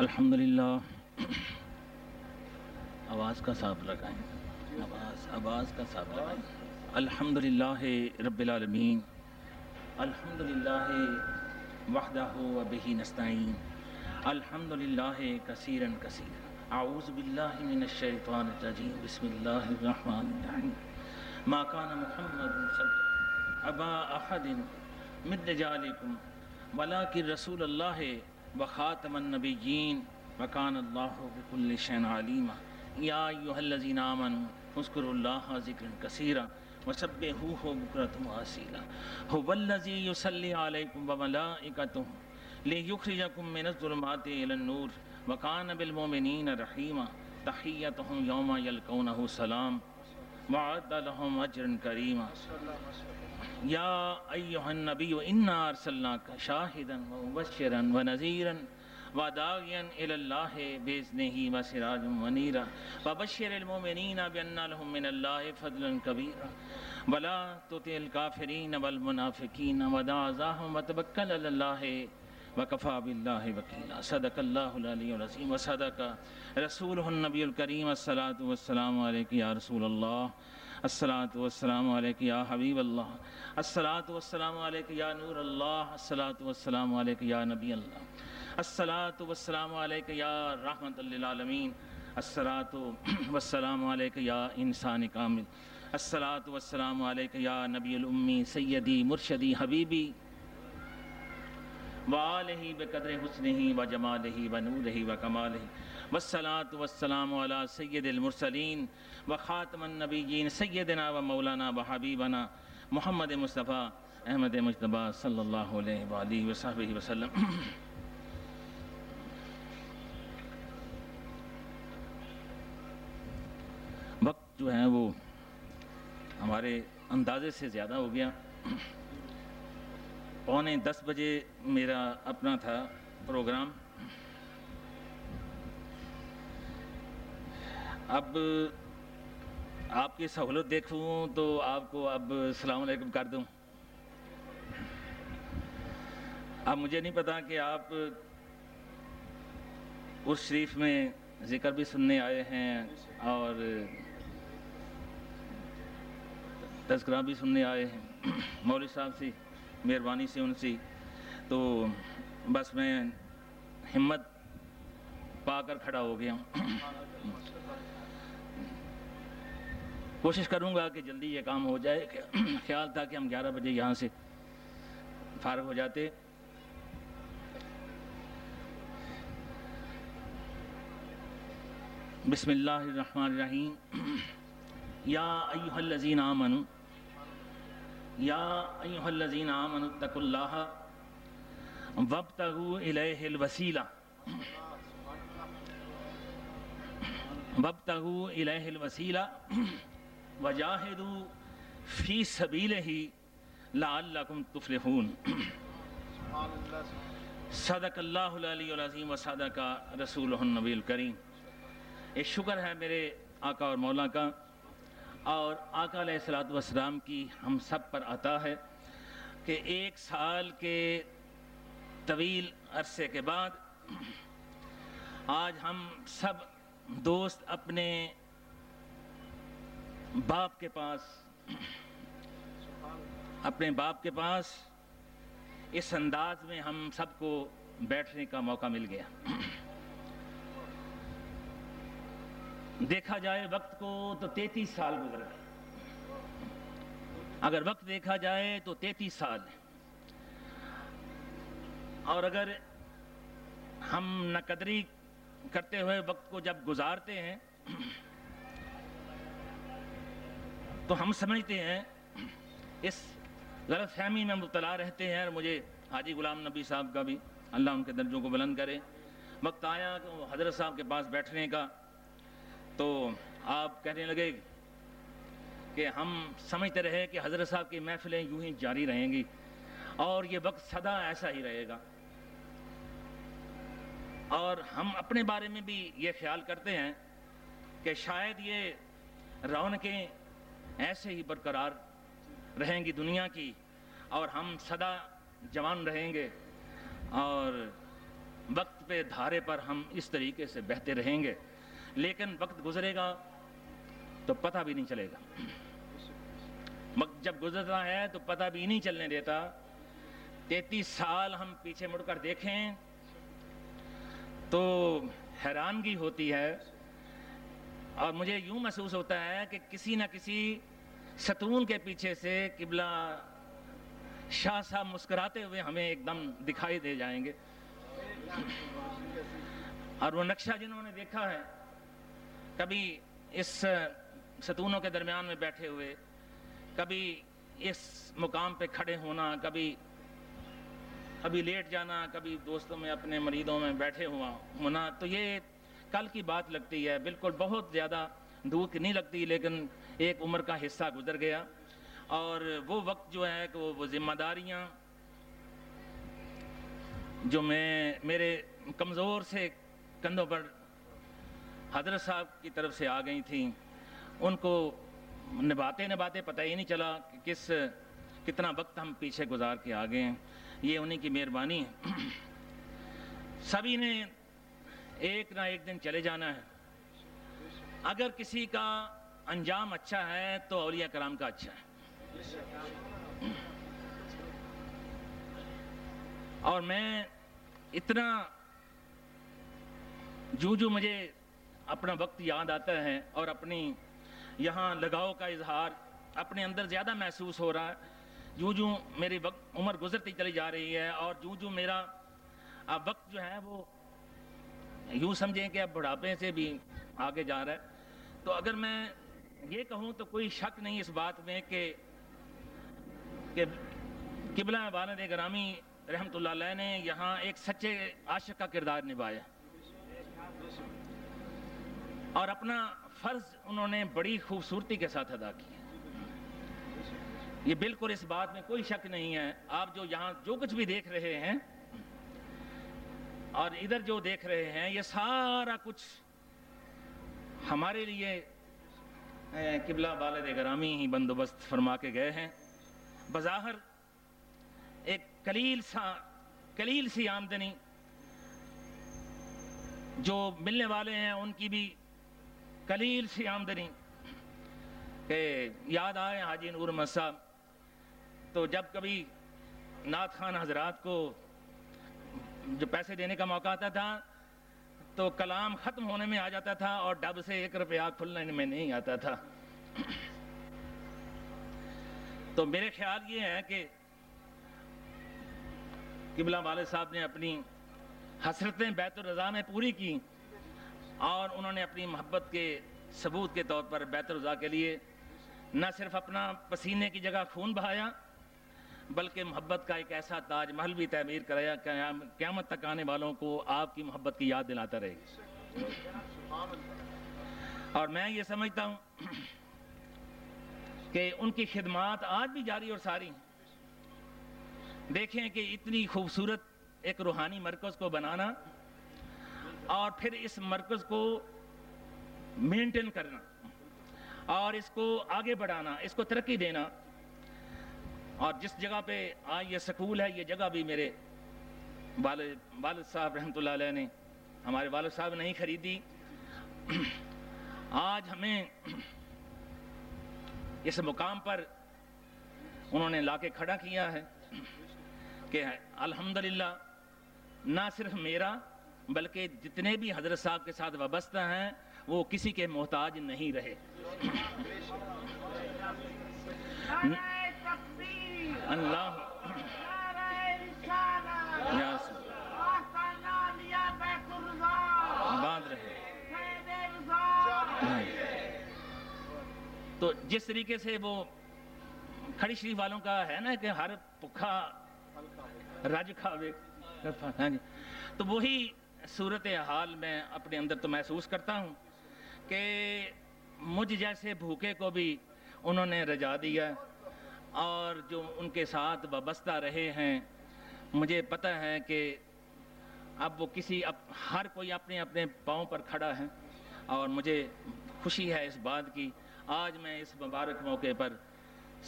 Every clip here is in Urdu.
الحمدللہ. آواز کا ساتھ لگائیں. آواز کا ساتھ لگائیں. الحمدللہ رب العالمین. الحمدللہ وحدہ وبہ نستعین. الحمدللہ کثیرا کثیرا. اعوذ باللہ من الشیطان الرجیم. بسم اللہ الرحمن الرحیم. ما کان محمد ابا احد من رجالکم ولکن رسول اللہ وخاتم النبیین وکان اللہ بکل شیء علیما. یا ایھا الذین آمنوا اذکروا اللہ ذکرا کثیرا وسبحوہ بکرۃ وأصیلا. هو الذی یصلی علیکم وملائکتہ لیخرجکم من الظلمات الی النور وکان بالمؤمنین رحیما. تحیتہم یوم یلقونہ سلام وأعد لهم اجرا کریما. یا ایھا النبی انا ارسلناک شاہدا ومبشرا ونذیرا وداعیا الی اللہ باذنہ وسراجا منیرا. فبشر المؤمنین بان لهم من اللہ فضلا کبیرا ولا تطع الکافرین والمنافقین ودع اذاهم وتوکل علی اللہ وکفی باللہ وکیلا. صدق اللہ العلی العظیم وصدق رسولہ النبی الکریم. الصلاۃ والسلام علیک یا رسول اللہ. الصلاۃ والسلام علیک یا حبیب اللہ. الصلاۃ والسلام علیک یا نور اللہ. الصلاۃ والسلام علیک یا نبی اللہ. الصلاۃ والسلام علیک یا رحمۃ للعالمین. الصلاۃ والسلام علیک یا انسان کامل. الصلاۃ والسلام علیک یا نبی الامی سیدی مرشدی حبیبی وآلہ بقدر حسنہ وجمالہ ونورہ وکمالہ. والصلاۃ والسلام علی سید المرسلین وخاتم النبیین سیدنا و مولانا و حبیبنا محمد مصطفیٰ احمد مجتبیٰ صلی اللہ علیہ وآلہ وصحبہ وسلم. وقت جو ہے وہ ہمارے اندازے سے زیادہ ہو گیا. 9:45 بجے میرا اپنا تھا پروگرام. اب آپ کی سہولت دیکھوں تو آپ کو اب السلام علیکم کر دوں. اب مجھے نہیں پتا کہ آپ اس شریف میں ذکر بھی سننے آئے ہیں اور تذکرہ بھی سننے آئے ہیں. مولوی صاحب سے مہربانی سے ان سے تو بس میں ہمت پا کر کھڑا ہو گیا ہوں. کوشش کروں گا کہ جلدی یہ کام ہو جائے. خیال تھا کہ ہم 11 بجے یہاں سے فارغ ہو جاتے. بسم اللہ الرحمن الرحیم. یا ایھا الذین آمنوا یا ایھا الذین آمنوا اتقوا اللہ وابتغوا الیہ الوسیلہ وابتغوا الیہ الوسیلہ وجاہدوا فی سبیلہ لعلکم تفلحون. صدق اللہ العلی العظیم وصدق رسولہ النبی الکریم. یہ شکر ہے میرے آقا اور مولا کا اور آقا علیہ الصلوۃ والسلام کی ہم سب پر عطا ہے کہ 1 سال کے طویل عرصے کے بعد آج ہم سب دوست اپنے باپ کے پاس اس انداز میں ہم سب کو بیٹھنے کا موقع مل گیا. دیکھا جائے وقت کو تو 33 سال گزر گئے. اگر وقت دیکھا جائے تو 33 سال ہے. اور اگر ہم ناقدری کرتے ہوئے وقت کو جب گزارتے ہیں تو ہم سمجھتے ہیں اس غلط فہمی میں مبتلا رہتے ہیں. اور مجھے حاجی غلام نبی صاحب کا بھی اللہ ان کے درجوں کو بلند کرے وقت آیا کہ حضرت صاحب کے پاس بیٹھنے کا تو آپ کہنے لگے کہ ہم سمجھتے رہے کہ حضرت صاحب کی محفلیں یوں ہی جاری رہیں گی اور یہ وقت سدا ایسا ہی رہے گا. اور ہم اپنے بارے میں بھی یہ خیال کرتے ہیں کہ شاید یہ رونقیں ایسے ہی برقرار رہیں گی دنیا کی اور ہم سدا جوان رہیں گے اور وقت پہ دھارے پر ہم اس طریقے سے بہتے رہیں گے، لیکن وقت گزرے گا تو پتہ بھی نہیں چلے گا۔ وقت جب گزرتا ہے تو پتہ بھی نہیں چلنے دیتا۔ 33 سال ہم پیچھے مڑ کر دیکھیں تو حیرانگی ہوتی ہے، اور مجھے یوں محسوس ہوتا ہے کہ کسی نہ کسی ستون کے پیچھے سے قبلہ شاہ صاحب مسکراتے ہوئے ہمیں ایک دم دکھائی دے جائیں گے، اور وہ نقشہ جنہوں نے دیکھا ہے کبھی اس ستونوں کے درمیان میں بیٹھے ہوئے، کبھی اس مقام پہ کھڑے ہونا، کبھی لیٹ جانا، کبھی دوستوں میں اپنے مریدوں میں بیٹھے ہونا، تو یہ کل کی بات لگتی ہے، بالکل بہت زیادہ دور کی نہیں لگتی، لیکن ایک عمر کا حصہ گزر گیا، اور وہ وقت جو ہے کہ وہ ذمہ داریاں جو میرے کمزور سے کندھوں پر حضرت صاحب کی طرف سے آ گئی تھیں، ان کو نبھاتے پتہ ہی نہیں چلا کہ کتنا وقت ہم پیچھے گزار کے آ گئے ہیں۔ یہ انہی کی مہربانی ہے۔ سبھی نے ایک نہ ایک دن چلے جانا ہے۔ اگر کسی کا انجام اچھا ہے تو اولیاء کرام کا اچھا ہے، اور میں اتنا جو مجھے اپنا وقت یاد آتا ہے اور اپنی یہاں لگاؤ کا اظہار اپنے اندر زیادہ محسوس ہو رہا ہے، جو میری عمر گزرتی چلی جا رہی ہے، اور جو میرا اب وقت جو ہے وہ یوں سمجھیں کہ اب بڑھاپے سے بھی آگے جا رہا ہے۔ تو اگر میں یہ کہوں تو کوئی شک نہیں اس بات میں کہ قبلہ والد گرامی رحمۃ اللہ علیہ نے یہاں ایک سچے عاشق کا کردار نبھایا، اور اپنا فرض انہوں نے بڑی خوبصورتی کے ساتھ ادا کیا۔ یہ بالکل اس بات میں کوئی شک نہیں ہے۔ آپ جو یہاں جو کچھ بھی دیکھ رہے ہیں اور ادھر جو دیکھ رہے ہیں، یہ سارا کچھ ہمارے لیے قبلہ والد گرامی ہی بندوبست فرما کے گئے ہیں۔ بظاہر ایک قلیل سی آمدنی جو ملنے والے ہیں، ان کی بھی قلیل سی آمدنی، کہ یاد آئے حاجی نور احمد صاحب، تو جب کبھی نعت خان حضرات کو جو پیسے دینے کا موقع آتا تھا تو کلام ختم ہونے میں آ جاتا تھا اور ڈب سے 1 روپیہ کھلنے میں نہیں آتا تھا۔ تو میرے خیال یہ ہے کہ قبلہ والد صاحب نے اپنی حسرتیں بیت الرضا میں پوری کی، اور انہوں نے اپنی محبت کے ثبوت کے طور پر بیت الرضا کے لیے نہ صرف اپنا پسینے کی جگہ خون بہایا، بلکہ محبت کا ایک ایسا تاج محل بھی تعمیر کرایا، قیامت تک آنے والوں کو آپ کی محبت کی یاد دلاتا رہے گی۔ اور میں یہ سمجھتا ہوں کہ ان کی خدمات آج بھی جاری اور ساری ہیں۔ دیکھیں کہ اتنی خوبصورت ایک روحانی مرکز کو بنانا، اور پھر اس مرکز کو مینٹین کرنا، اور اس کو آگے بڑھانا، اس کو ترقی دینا، اور جس جگہ پہ آج یہ سکول ہے، یہ جگہ بھی میرے والد صاحب رحمۃ اللہ علیہ نے، ہمارے والد صاحب نہیں خریدی۔ آج ہمیں اس مقام پر انہوں نے لا کے کھڑا کیا ہے کہ الحمدللہ نہ صرف میرا بلکہ جتنے بھی حضرت صاحب کے ساتھ وابستہ ہیں وہ کسی کے محتاج نہیں رہے۔ اللہ بات رہے۔ تو جس طریقے سے وہ کھڑی شریف والوں کا ہے نا کہ ہر بھوکا رج کھاوے، تو وہی صورتحال میں اپنے اندر تو محسوس کرتا ہوں کہ مجھ جیسے بھوکے کو بھی انہوں نے رجا دیا، اور جو ان کے ساتھ وابستہ رہے ہیں، مجھے پتہ ہے کہ اب وہ ہر کوئی اپنے اپنے پاؤں پر کھڑا ہے، اور مجھے خوشی ہے اس بات کی۔ آج میں اس مبارک موقع پر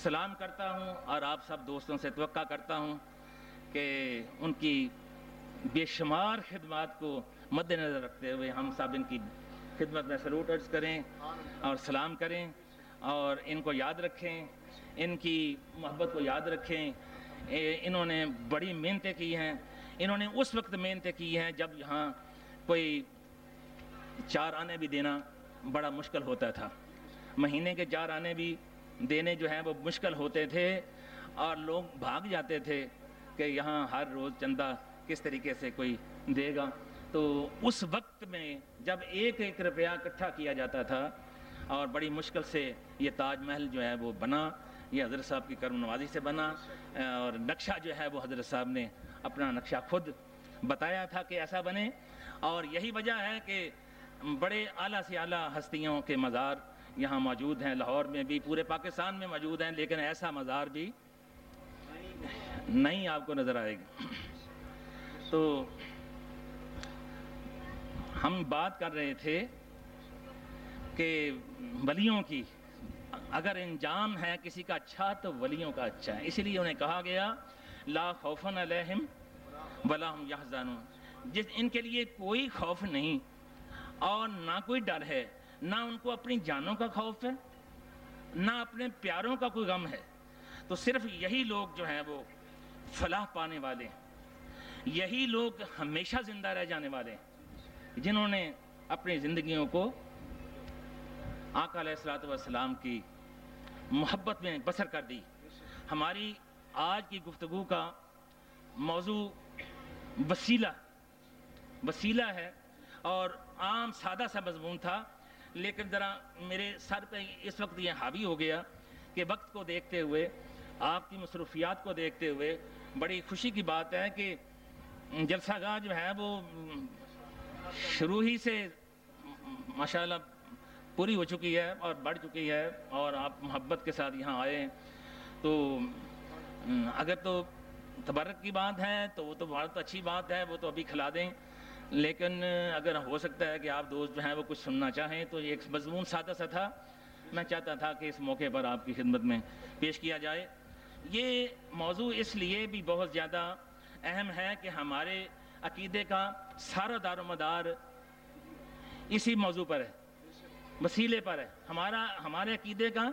سلام کرتا ہوں، اور آپ سب دوستوں سے توقع کرتا ہوں کہ ان کی بے شمار خدمات کو مد نظر رکھتے ہوئے ہم سب ان کی خدمت میں سلوٹ عرض کریں اور سلام کریں اور ان کو یاد رکھیں، ان کی محبت کو یاد رکھیں۔ انہوں نے بڑی محنتیں کی ہیں، انہوں نے اس وقت محنتیں کی ہیں جب یہاں کوئی 4 آنے بھی دینا بڑا مشکل ہوتا تھا، مہینے کے 4 آنے بھی دینے جو ہیں وہ مشکل ہوتے تھے اور لوگ بھاگ جاتے تھے کہ یہاں ہر روز چندہ کس طریقے سے کوئی دے گا۔ تو اس وقت میں جب 1 روپیہ اکٹھا کیا جاتا تھا اور بڑی مشکل سے یہ تاج محل جو ہے وہ بنا، یہ حضرت صاحب کی کرم نوازی سے بنا، اور نقشہ جو ہے وہ حضرت صاحب نے اپنا نقشہ خود بتایا تھا کہ ایسا بنے، اور یہی وجہ ہے کہ بڑے اعلیٰ سے اعلیٰ ہستیوں کے مزار یہاں موجود ہیں، لاہور میں بھی، پورے پاکستان میں موجود ہیں، لیکن ایسا مزار بھی نہیں آپ کو نظر آئے گا۔ تو ہم بات کر رہے تھے کہ ولیوں کی اگر انجام ہے کسی کا اچھا تو ولیوں کا اچھا ہے، اسی لیے انہیں کہا گیا لا خوف علیہم ولا ہم یحزنون، ان کے لیے کوئی خوف نہیں اور نہ کوئی ڈر ہے، نہ ان کو اپنی جانوں کا خوف ہے، نہ اپنے پیاروں کا کوئی غم ہے۔ تو صرف یہی لوگ جو ہیں وہ فلاح پانے والے ہیں، یہی لوگ ہمیشہ زندہ رہ جانے والے ہیں جنہوں نے اپنی زندگیوں کو آقا علیہ الصلوۃ والسلام کی محبت میں بسر کر دی۔ ہماری آج کی گفتگو کا موضوع وسیلہ ہے اور عام سادہ سا مضمون تھا، لیکن ذرا میرے سر پہ اس وقت یہ حاوی ہو گیا کہ وقت کو دیکھتے ہوئے، آپ کی مصروفیات کو دیکھتے ہوئے بڑی خوشی کی بات ہے کہ جلسہ گاہ جو ہے وہ شروع ہی سے ماشاءاللہ پوری ہو چکی ہے اور بڑھ چکی ہے، اور آپ محبت کے ساتھ یہاں آئے ہیں۔ تو اگر تو تبرک کی بات ہے تو وہ تو بہت اچھی بات ہے، وہ تو ابھی کھلا دیں، لیکن اگر ہو سکتا ہے کہ آپ دوست جو ہیں وہ کچھ سننا چاہیں تو ایک مضمون سادہ سا تھا، میں چاہتا تھا کہ اس موقع پر آپ کی خدمت میں پیش کیا جائے۔ یہ موضوع اس لیے بھی بہت زیادہ اہم ہے کہ ہمارے عقیدے کا سارا دار و مدار اسی موضوع پر ہے، وسیلے پر ہے۔ ہمارے عقیدے کا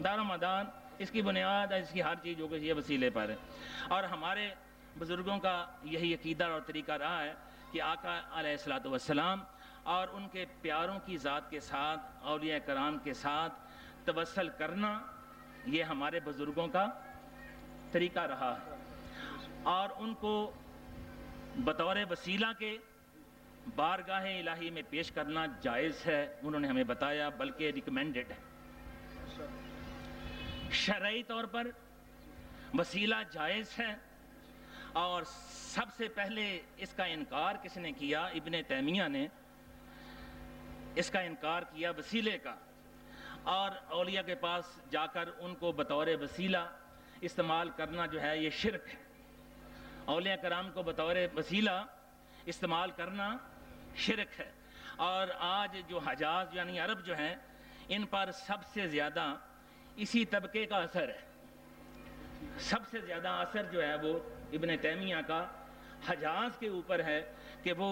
دار و مدار، اس کی بنیاد، اس کی ہر چیز جو کہ یہ وسیلے پر ہے، اور ہمارے بزرگوں کا یہی عقیدہ اور طریقہ رہا ہے کہ آقا علیہ الصلوۃ والسلام اور ان کے پیاروں کی ذات کے ساتھ، اولیاء کرام کے ساتھ توسل کرنا، یہ ہمارے بزرگوں کا طریقہ رہا ہے، اور ان کو بطور وسیلہ کے بارگاہ الہی میں پیش کرنا جائز ہے، انہوں نے ہمیں بتایا، بلکہ ریکمینڈڈ ہے۔ شرعی طور پر وسیلہ جائز ہے، اور سب سے پہلے اس کا انکار کس نے کیا؟ ابن تیمیہ نے اس کا انکار کیا وسیلے کا، اور اولیاء کے پاس جا کر ان کو بطور وسیلہ استعمال کرنا جو ہے یہ شرک ہے۔ اولیاء کرام کو بطور وسیلہ استعمال کرنا شرک ہے، اور آج جو حجاز یعنی عرب جو ہیں، ان پر سب سے زیادہ اسی طبقے کا اثر ہے، سب سے زیادہ اثر جو ہے وہ ابن تیمیہ کا حجاز کے اوپر ہے کہ وہ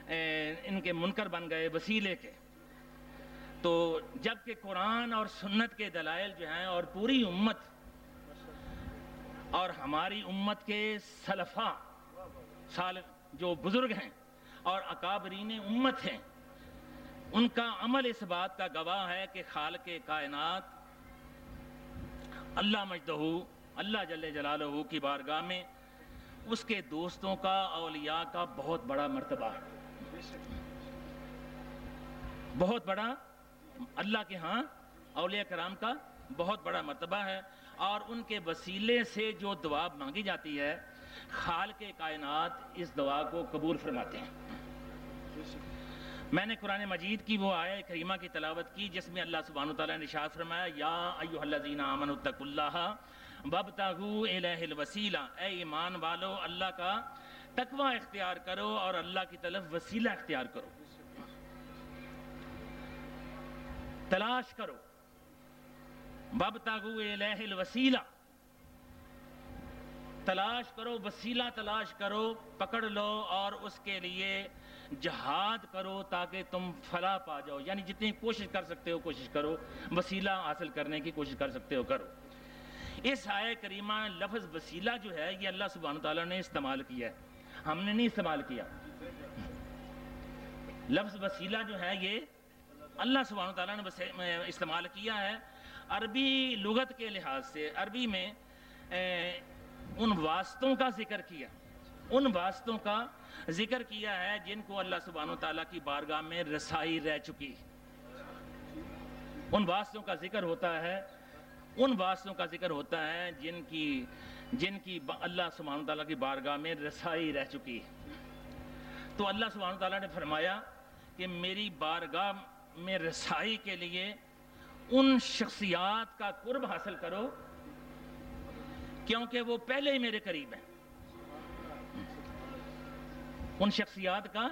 ان کے منکر بن گئے وسیلے کے۔ تو جب کہ قرآن اور سنت کے دلائل جو ہیں، اور پوری امت اور ہماری امت کے سلفاء جو بزرگ ہیں اور اکابرین امت ہیں، ان کا عمل اس بات کا گواہ ہے کہ خالق کائنات اللہ مجدہ، اللہ جل جلالہ کی بارگاہ میں اس کے دوستوں کا، اولیاء کا بہت بڑا مرتبہ ہے، بہت بڑا، اللہ کے ہاں اولیاء کرام کا بہت بڑا مرتبہ ہے، اور ان کے وسیلے سے جو دعا مانگی جاتی ہے، خالق کائنات اس دعا کو قبول فرماتے ہیں۔ میں نے قرآن مجید کی وہ آیہ کریمہ کی تلاوت کی جس میں اللہ سبحانہ وتعالیٰ نے ارشاد فرمایا، یا ایھا الذین آمنوا اتقوا اللہ وابتغوا الیہ الوسیلہ، اے ایمان والو اللہ کا تقوی اختیار کرو اور اللہ کی طرف وسیلہ اختیار کرو، تلاش کرو، وابتغوا الیہ الوسیلہ، تلاش کرو، وسیلہ تلاش کرو، پکڑ لو اور اس کے لیے جہاد کرو تاکہ تم فلاح پا جاؤ. یعنی جتنی کوشش کر سکتے ہو کوشش کرو، وسیلہ حاصل کرنے کی کوشش کر سکتے ہو کرو. اس آیہ کریمہ لفظ وسیلہ جو ہے یہ اللہ سبحانہ تعالیٰ نے استعمال کیا ہے، ہم نے نہیں استعمال کیا. لفظ وسیلہ جو ہے یہ اللہ سبحانہ تعالیٰ نے استعمال کیا ہے. عربی لغت کے لحاظ سے عربی میں ان واسطوں کا ذکر کیا، ان واسطوں کا ذکر کیا ہے جن کو اللہ سبحانہ تعالیٰ کی بارگاہ میں رسائی رہ چکی. ان واسطوں کا ذکر ہوتا ہے، ان واسطوں کا ذکر ہوتا ہے جن کی اللہ سبحانہ تعالیٰ کی بارگاہ میں رسائی رہ چکی. تو اللہ سبحانہ تعالیٰ نے فرمایا کہ میری بارگاہ میں رسائی کے لیے ان شخصیات کا قرب حاصل کرو کیونکہ وہ پہلے ہی میرے قریب ہیں. ان شخصیات کا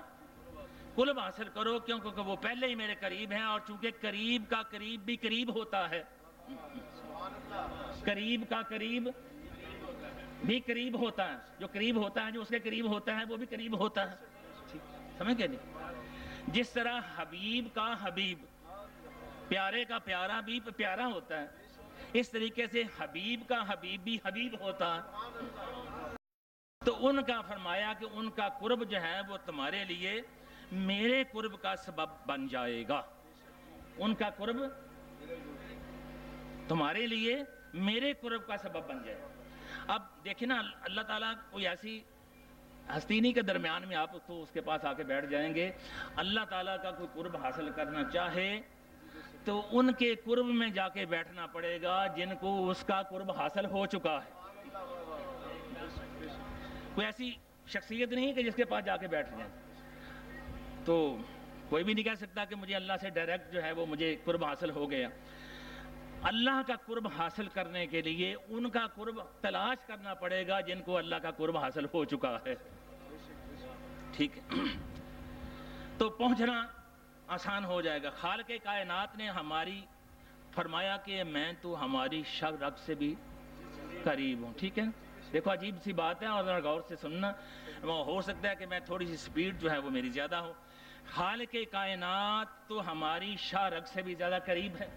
قرب حاصل کرو کیونکہ وہ پہلے ہی میرے قریب ہیں. اور چونکہ قریب کا قریب بھی قریب ہوتا ہے، قریب کا قریب بھی قریب ہوتا ہے، جو قریب ہوتا ہے جو اس کے قریب ہوتا ہے وہ بھی قریب ہوتا ہے. سمجھ گئے نہیں؟ جس طرح حبیب کا حبیب، پیارے کا پیارا بھی پیارا ہوتا ہے، اس طریقے سے حبیب کا حبیب بھی حبیب ہوتا ہے. تو ان کا فرمایا کہ ان کا قرب جو ہے وہ تمہارے لیے میرے قرب کا سبب بن جائے گا. ان کا قرب تمہارے لیے میرے قرب کا سبب بن جائے گا. اب دیکھیں نا، اللہ تعالیٰ کوئی ایسی ہستی نہیں کے درمیان میں آپ تو اس کے پاس آ کے بیٹھ جائیں گے. اللہ تعالیٰ کا کوئی قرب حاصل کرنا چاہے تو ان کے قرب میں جا کے بیٹھنا پڑے گا جن کو اس کا قرب حاصل ہو چکا ہے. کوئی ایسی شخصیت نہیں کہ جس کے پاس جا کے بیٹھ جائیں. تو کوئی بھی نہیں کہہ سکتا کہ مجھے اللہ سے ڈائریکٹ جو ہے وہ مجھے قرب حاصل ہو گیا. اللہ کا قرب حاصل کرنے کے لیے ان کا قرب تلاش کرنا پڑے گا جن کو اللہ کا قرب حاصل ہو چکا ہے. ٹھیک ہے، تو پہنچنا آسان ہو جائے گا. خالق کائنات نے ہماری فرمایا کہ میں تو ہماری رب سے بھی قریب ہوں. ٹھیک ہے، دیکھو عجیب سی بات ہے اور ذرا غور سے سننا. ہو سکتا ہے کہ میں تھوڑی سی سپیڈ جو ہے وہ میری زیادہ ہو. خالق کائنات تو ہماری رگ سے بھی زیادہ قریب ہے.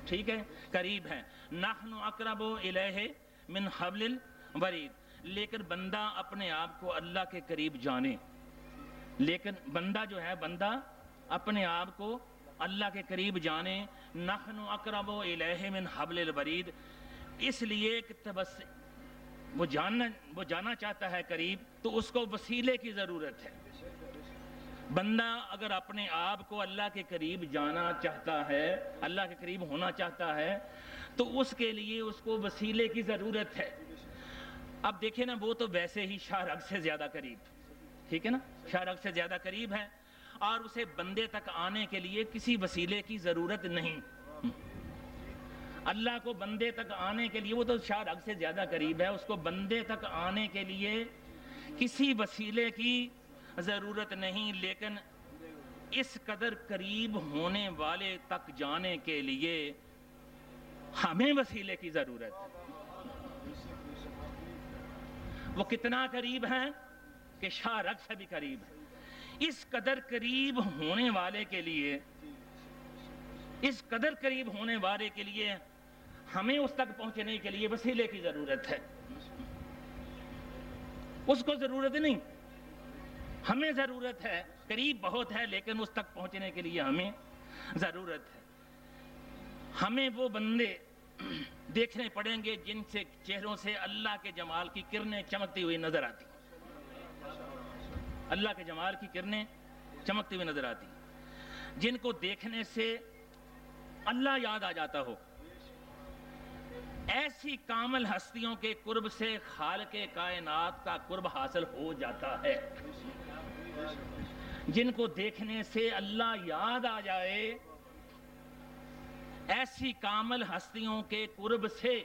ٹھیک ہے، قریب ہے. نحن اقرب الیہ من حبل الورید. لیکن بندہ اپنے آپ کو اللہ کے قریب جانے، لیکن بندہ جو ہے بندہ اپنے آپ کو اللہ کے قریب جانے. نحن اقرب الیہ من حبل الورید، اس لیے کہ وہ جانا چاہتا ہے قریب تو اس کو وسیلے کی ضرورت ہے. بندہ اگر اپنے آپ کو اللہ کے قریب جانا چاہتا ہے، اللہ کے قریب ہونا چاہتا ہے تو اس کے لیے اس کو وسیلے کی ضرورت ہے. اب دیکھیں نا، وہ تو ویسے ہی رگ سے زیادہ قریب، ٹھیک ہے نا، رگ سے زیادہ قریب ہے اور اسے بندے تک آنے کے لیے کسی وسیلے کی ضرورت نہیں. اللہ کو بندے تک آنے کے لیے، وہ تو رگ سے زیادہ قریب ہے، اس کو بندے تک آنے کے لیے کسی وسیلے کی ضرورت نہیں. لیکن اس قدر قریب ہونے والے تک جانے کے لیے ہمیں وسیلے کی ضرورت ہے. وہ کتنا قریب ہے کہ رگ سے بھی قریب ہے. اس قدر قریب ہونے والے کے لیے، اس قدر قریب ہونے والے کے لیے ہمیں اس تک پہنچنے کے لیے وسیلے کی ضرورت ہے. اس کو ضرورت نہیں، ہمیں ضرورت ہے. قریب بہت ہے لیکن اس تک پہنچنے کے لیے ہمیں ضرورت ہے. ہمیں وہ بندے دیکھنے پڑیں گے جن سے چہروں سے اللہ کے جمال کی کرنیں چمکتی ہوئی نظر آتی. اللہ کے جمال کی کرنیں چمکتی ہوئی نظر آتی، جن کو دیکھنے سے اللہ یاد آ جاتا ہو. ایسی کامل ہستیوں کے قرب سے خالق کائنات کا قرب حاصل ہو جاتا ہے. جن کو دیکھنے سے اللہ یاد آ جائے، ایسی کامل ہستیوں کے قرب سے،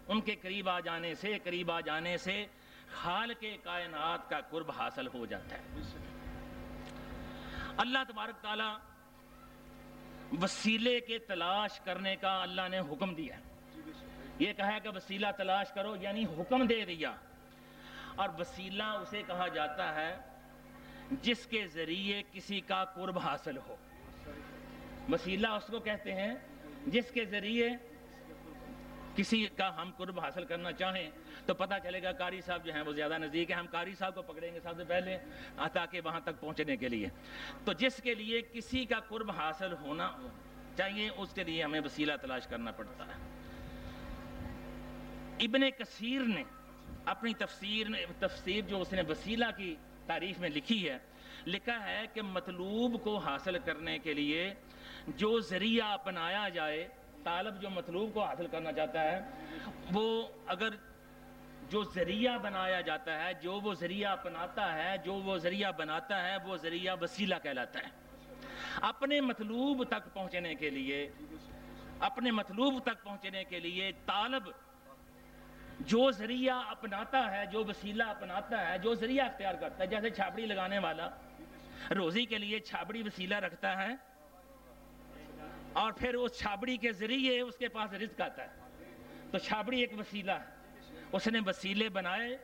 ان کے قریب آ جانے سے خالق کائنات کا قرب حاصل ہو جاتا ہے. اللہ تبارک تعالی وسیلے کے تلاش کرنے کا اللہ نے حکم دیا. یہ کہا کہ وسیلہ تلاش کرو، یعنی حکم دے دیا اور وسیلہ اسے کہا جاتا ہے جس کے ذریعے کسی کا قرب حاصل ہو. وسیلہ اس کو کہتے ہیں جس کے ذریعے کسی کا ہم قرب حاصل کرنا چاہیں تو پتہ چلے گا قاری صاحب جو ہیں وہ زیادہ نزدیک ہیں, ہم قاری صاحب کو پکڑیں گے سب سے پہلے تاکہ وہاں تک پہنچنے کے لیے. تو جس کے لیے کسی کا قرب حاصل ہونا چاہیے اس کے لیے ہمیں وسیلہ تلاش کرنا پڑتا ہے. ابن کثیر نے اپنی تفسیر جو اس نے وسیلہ کی تعریف میں لکھی ہے, لکھا ہے کہ مطلوب کو حاصل کرنے کے لیے جو ذریعہ اپنایا جائے, طالب جو مطلوب کو حاصل کرنا چاہتا ہے وہ اگر جو ذریعہ بنایا جاتا ہے, جو وہ ذریعہ اپناتا ہے, جو وہ ذریعہ بناتا ہے, وہ ذریعہ وسیلہ کہلاتا ہے. اپنے مطلوب تک پہنچنے کے لیے طالب جو ذریعہ اپناتا ہے, جو وسیلہ اپناتا ہے, جو ذریعہ اختیار کرتا ہے, جیسے چھاپڑی لگانے والا روزی کے لیے چھاپڑی وسیلہ رکھتا ہے اور پھر اس چھاپڑی کے ذریعے اس کے پاس رزق آتا ہے, تو چھاپڑی ایک وسیلہ ہے, اس نے وسیلے بنائے.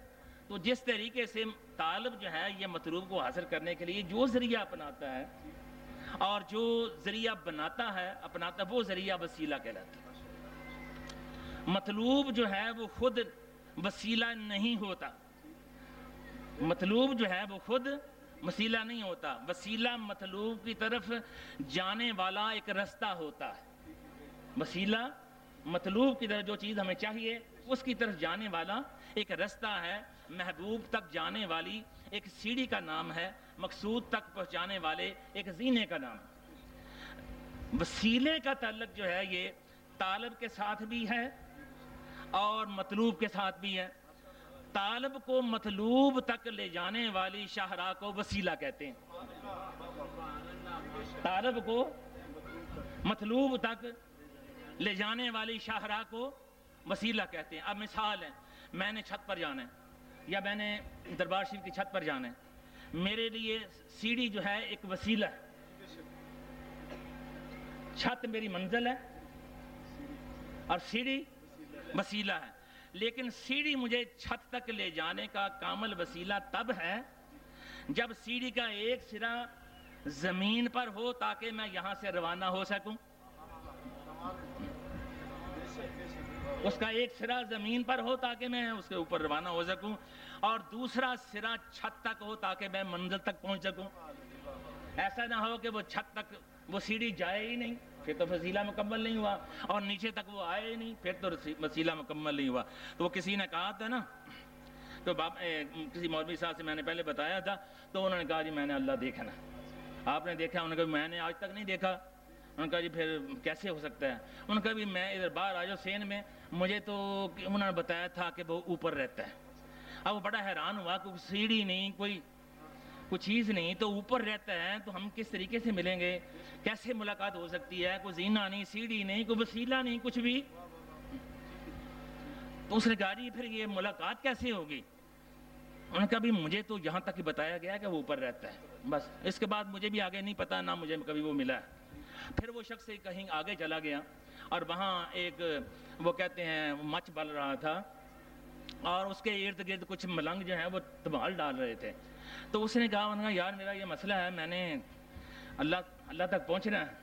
تو جس طریقے سے طالب جو ہے یہ مطلوب کو حاصل کرنے کے لیے جو ذریعہ اپناتا ہے اور جو ذریعہ بناتا ہے اپناتا وہ ذریعہ وسیلہ کہلاتا ہے. مطلوب جو ہے وہ خود وسیلہ نہیں ہوتا, مطلوب جو ہے وہ خود وسیلہ نہیں ہوتا, وسیلہ مطلوب کی طرف جانے والا ایک رستہ ہوتا ہے. وسیلہ مطلوب کی طرف جو چیز ہمیں چاہیے اس کی طرف جانے والا ایک رستہ ہے, محبوب تک جانے والی ایک سیڑھی کا نام ہے, مقصود تک پہنچانے والے ایک زینے کا نام ہے. وسیلے کا تعلق جو ہے یہ طالب کے ساتھ بھی ہے اور مطلوب کے ساتھ بھی ہے. طالب کو مطلوب تک لے جانے والی شاہراہ کو وسیلہ کہتے ہیں. طالب کو مطلوب تک لے جانے والی شاہراہ کو وسیلہ کہتے ہیں. اب مثال ہے, میں نے چھت پر جانا ہے یا میں نے دربار شریف کی چھت پر جانا ہے, میرے لیے سیڑھی جو ہے ایک وسیلہ ہے, چھت میری منزل ہے اور سیڑھی وسیلہ ہے. لیکن سیڑھی مجھے چھت تک لے جانے کا کامل وسیلہ تب ہے جب سیڑھی کا ایک سرا زمین پر ہو تاکہ میں یہاں سے روانہ ہو سکوں, اس کا ایک سرا زمین پر ہو تاکہ میں اس کے اوپر روانہ ہو سکوں اور دوسرا سرا چھت تک ہو تاکہ میں منزل تک پہنچ سکوں. ایسا نہ ہو کہ وہ چھت تک وہ سیڑھی جائے ہی نہیں, پھر تو وسیلہ مکمل نہیں ہوا, اور نیچے تک وہ آئے ہی نہیں, پھر تو وسیلہ مکمل نہیں ہوا. تو وہ کسی نے کہا تھا نا, تو کسی مولوی صاحب سے میں نے پہلے بتایا تھا, تو انہوں نے کہا جی میں نے اللہ دیکھا نا. آپ نے دیکھا؟ انہوں نے کہا میں نے آج تک نہیں دیکھا. انہوں نے کہا جی پھر کیسے ہو سکتا ہے؟ انہوں نے کہا بھی میں ادھر باہر آ جاؤ سین میں, مجھے تو انہوں نے بتایا تھا کہ وہ اوپر رہتا ہے. اب وہ بڑا حیران ہوا, کوئی سیڑھی نہیں, کوئی چیز نہیں, تو اوپر رہتا ہے تو ہم کس طریقے سے ملیں گے, کیسے ملاقات ہو سکتی ہے؟ کوئی زینہ نہیں, سیڑھی نہیں, کوئی وسیلہ نہیں, کچھ بھی. تو اس نے کہا جی پھر یہ ملاقات کیسے ہوگی؟ انہوں نے کہا بھی مجھے تو یہاں تک ہی بتایا گیا کہ وہ اوپر رہتا ہے, بس اس کے بعد مجھے بھی آگے نہیں پتا, نہ مجھے کبھی وہ ملا ہے. پھر وہ شخص کہیں آگے چلا گیا اور وہاں ایک وہ کہتے ہیں مچھ بل رہا تھا اور اس کے ارد گرد کچھ ملنگ جو ہیں وہ دھمال ڈال رہے تھے. تو اس نے کہا یار میرا یہ مسئلہ ہے, میں نے اللہ تک پہنچنا ہے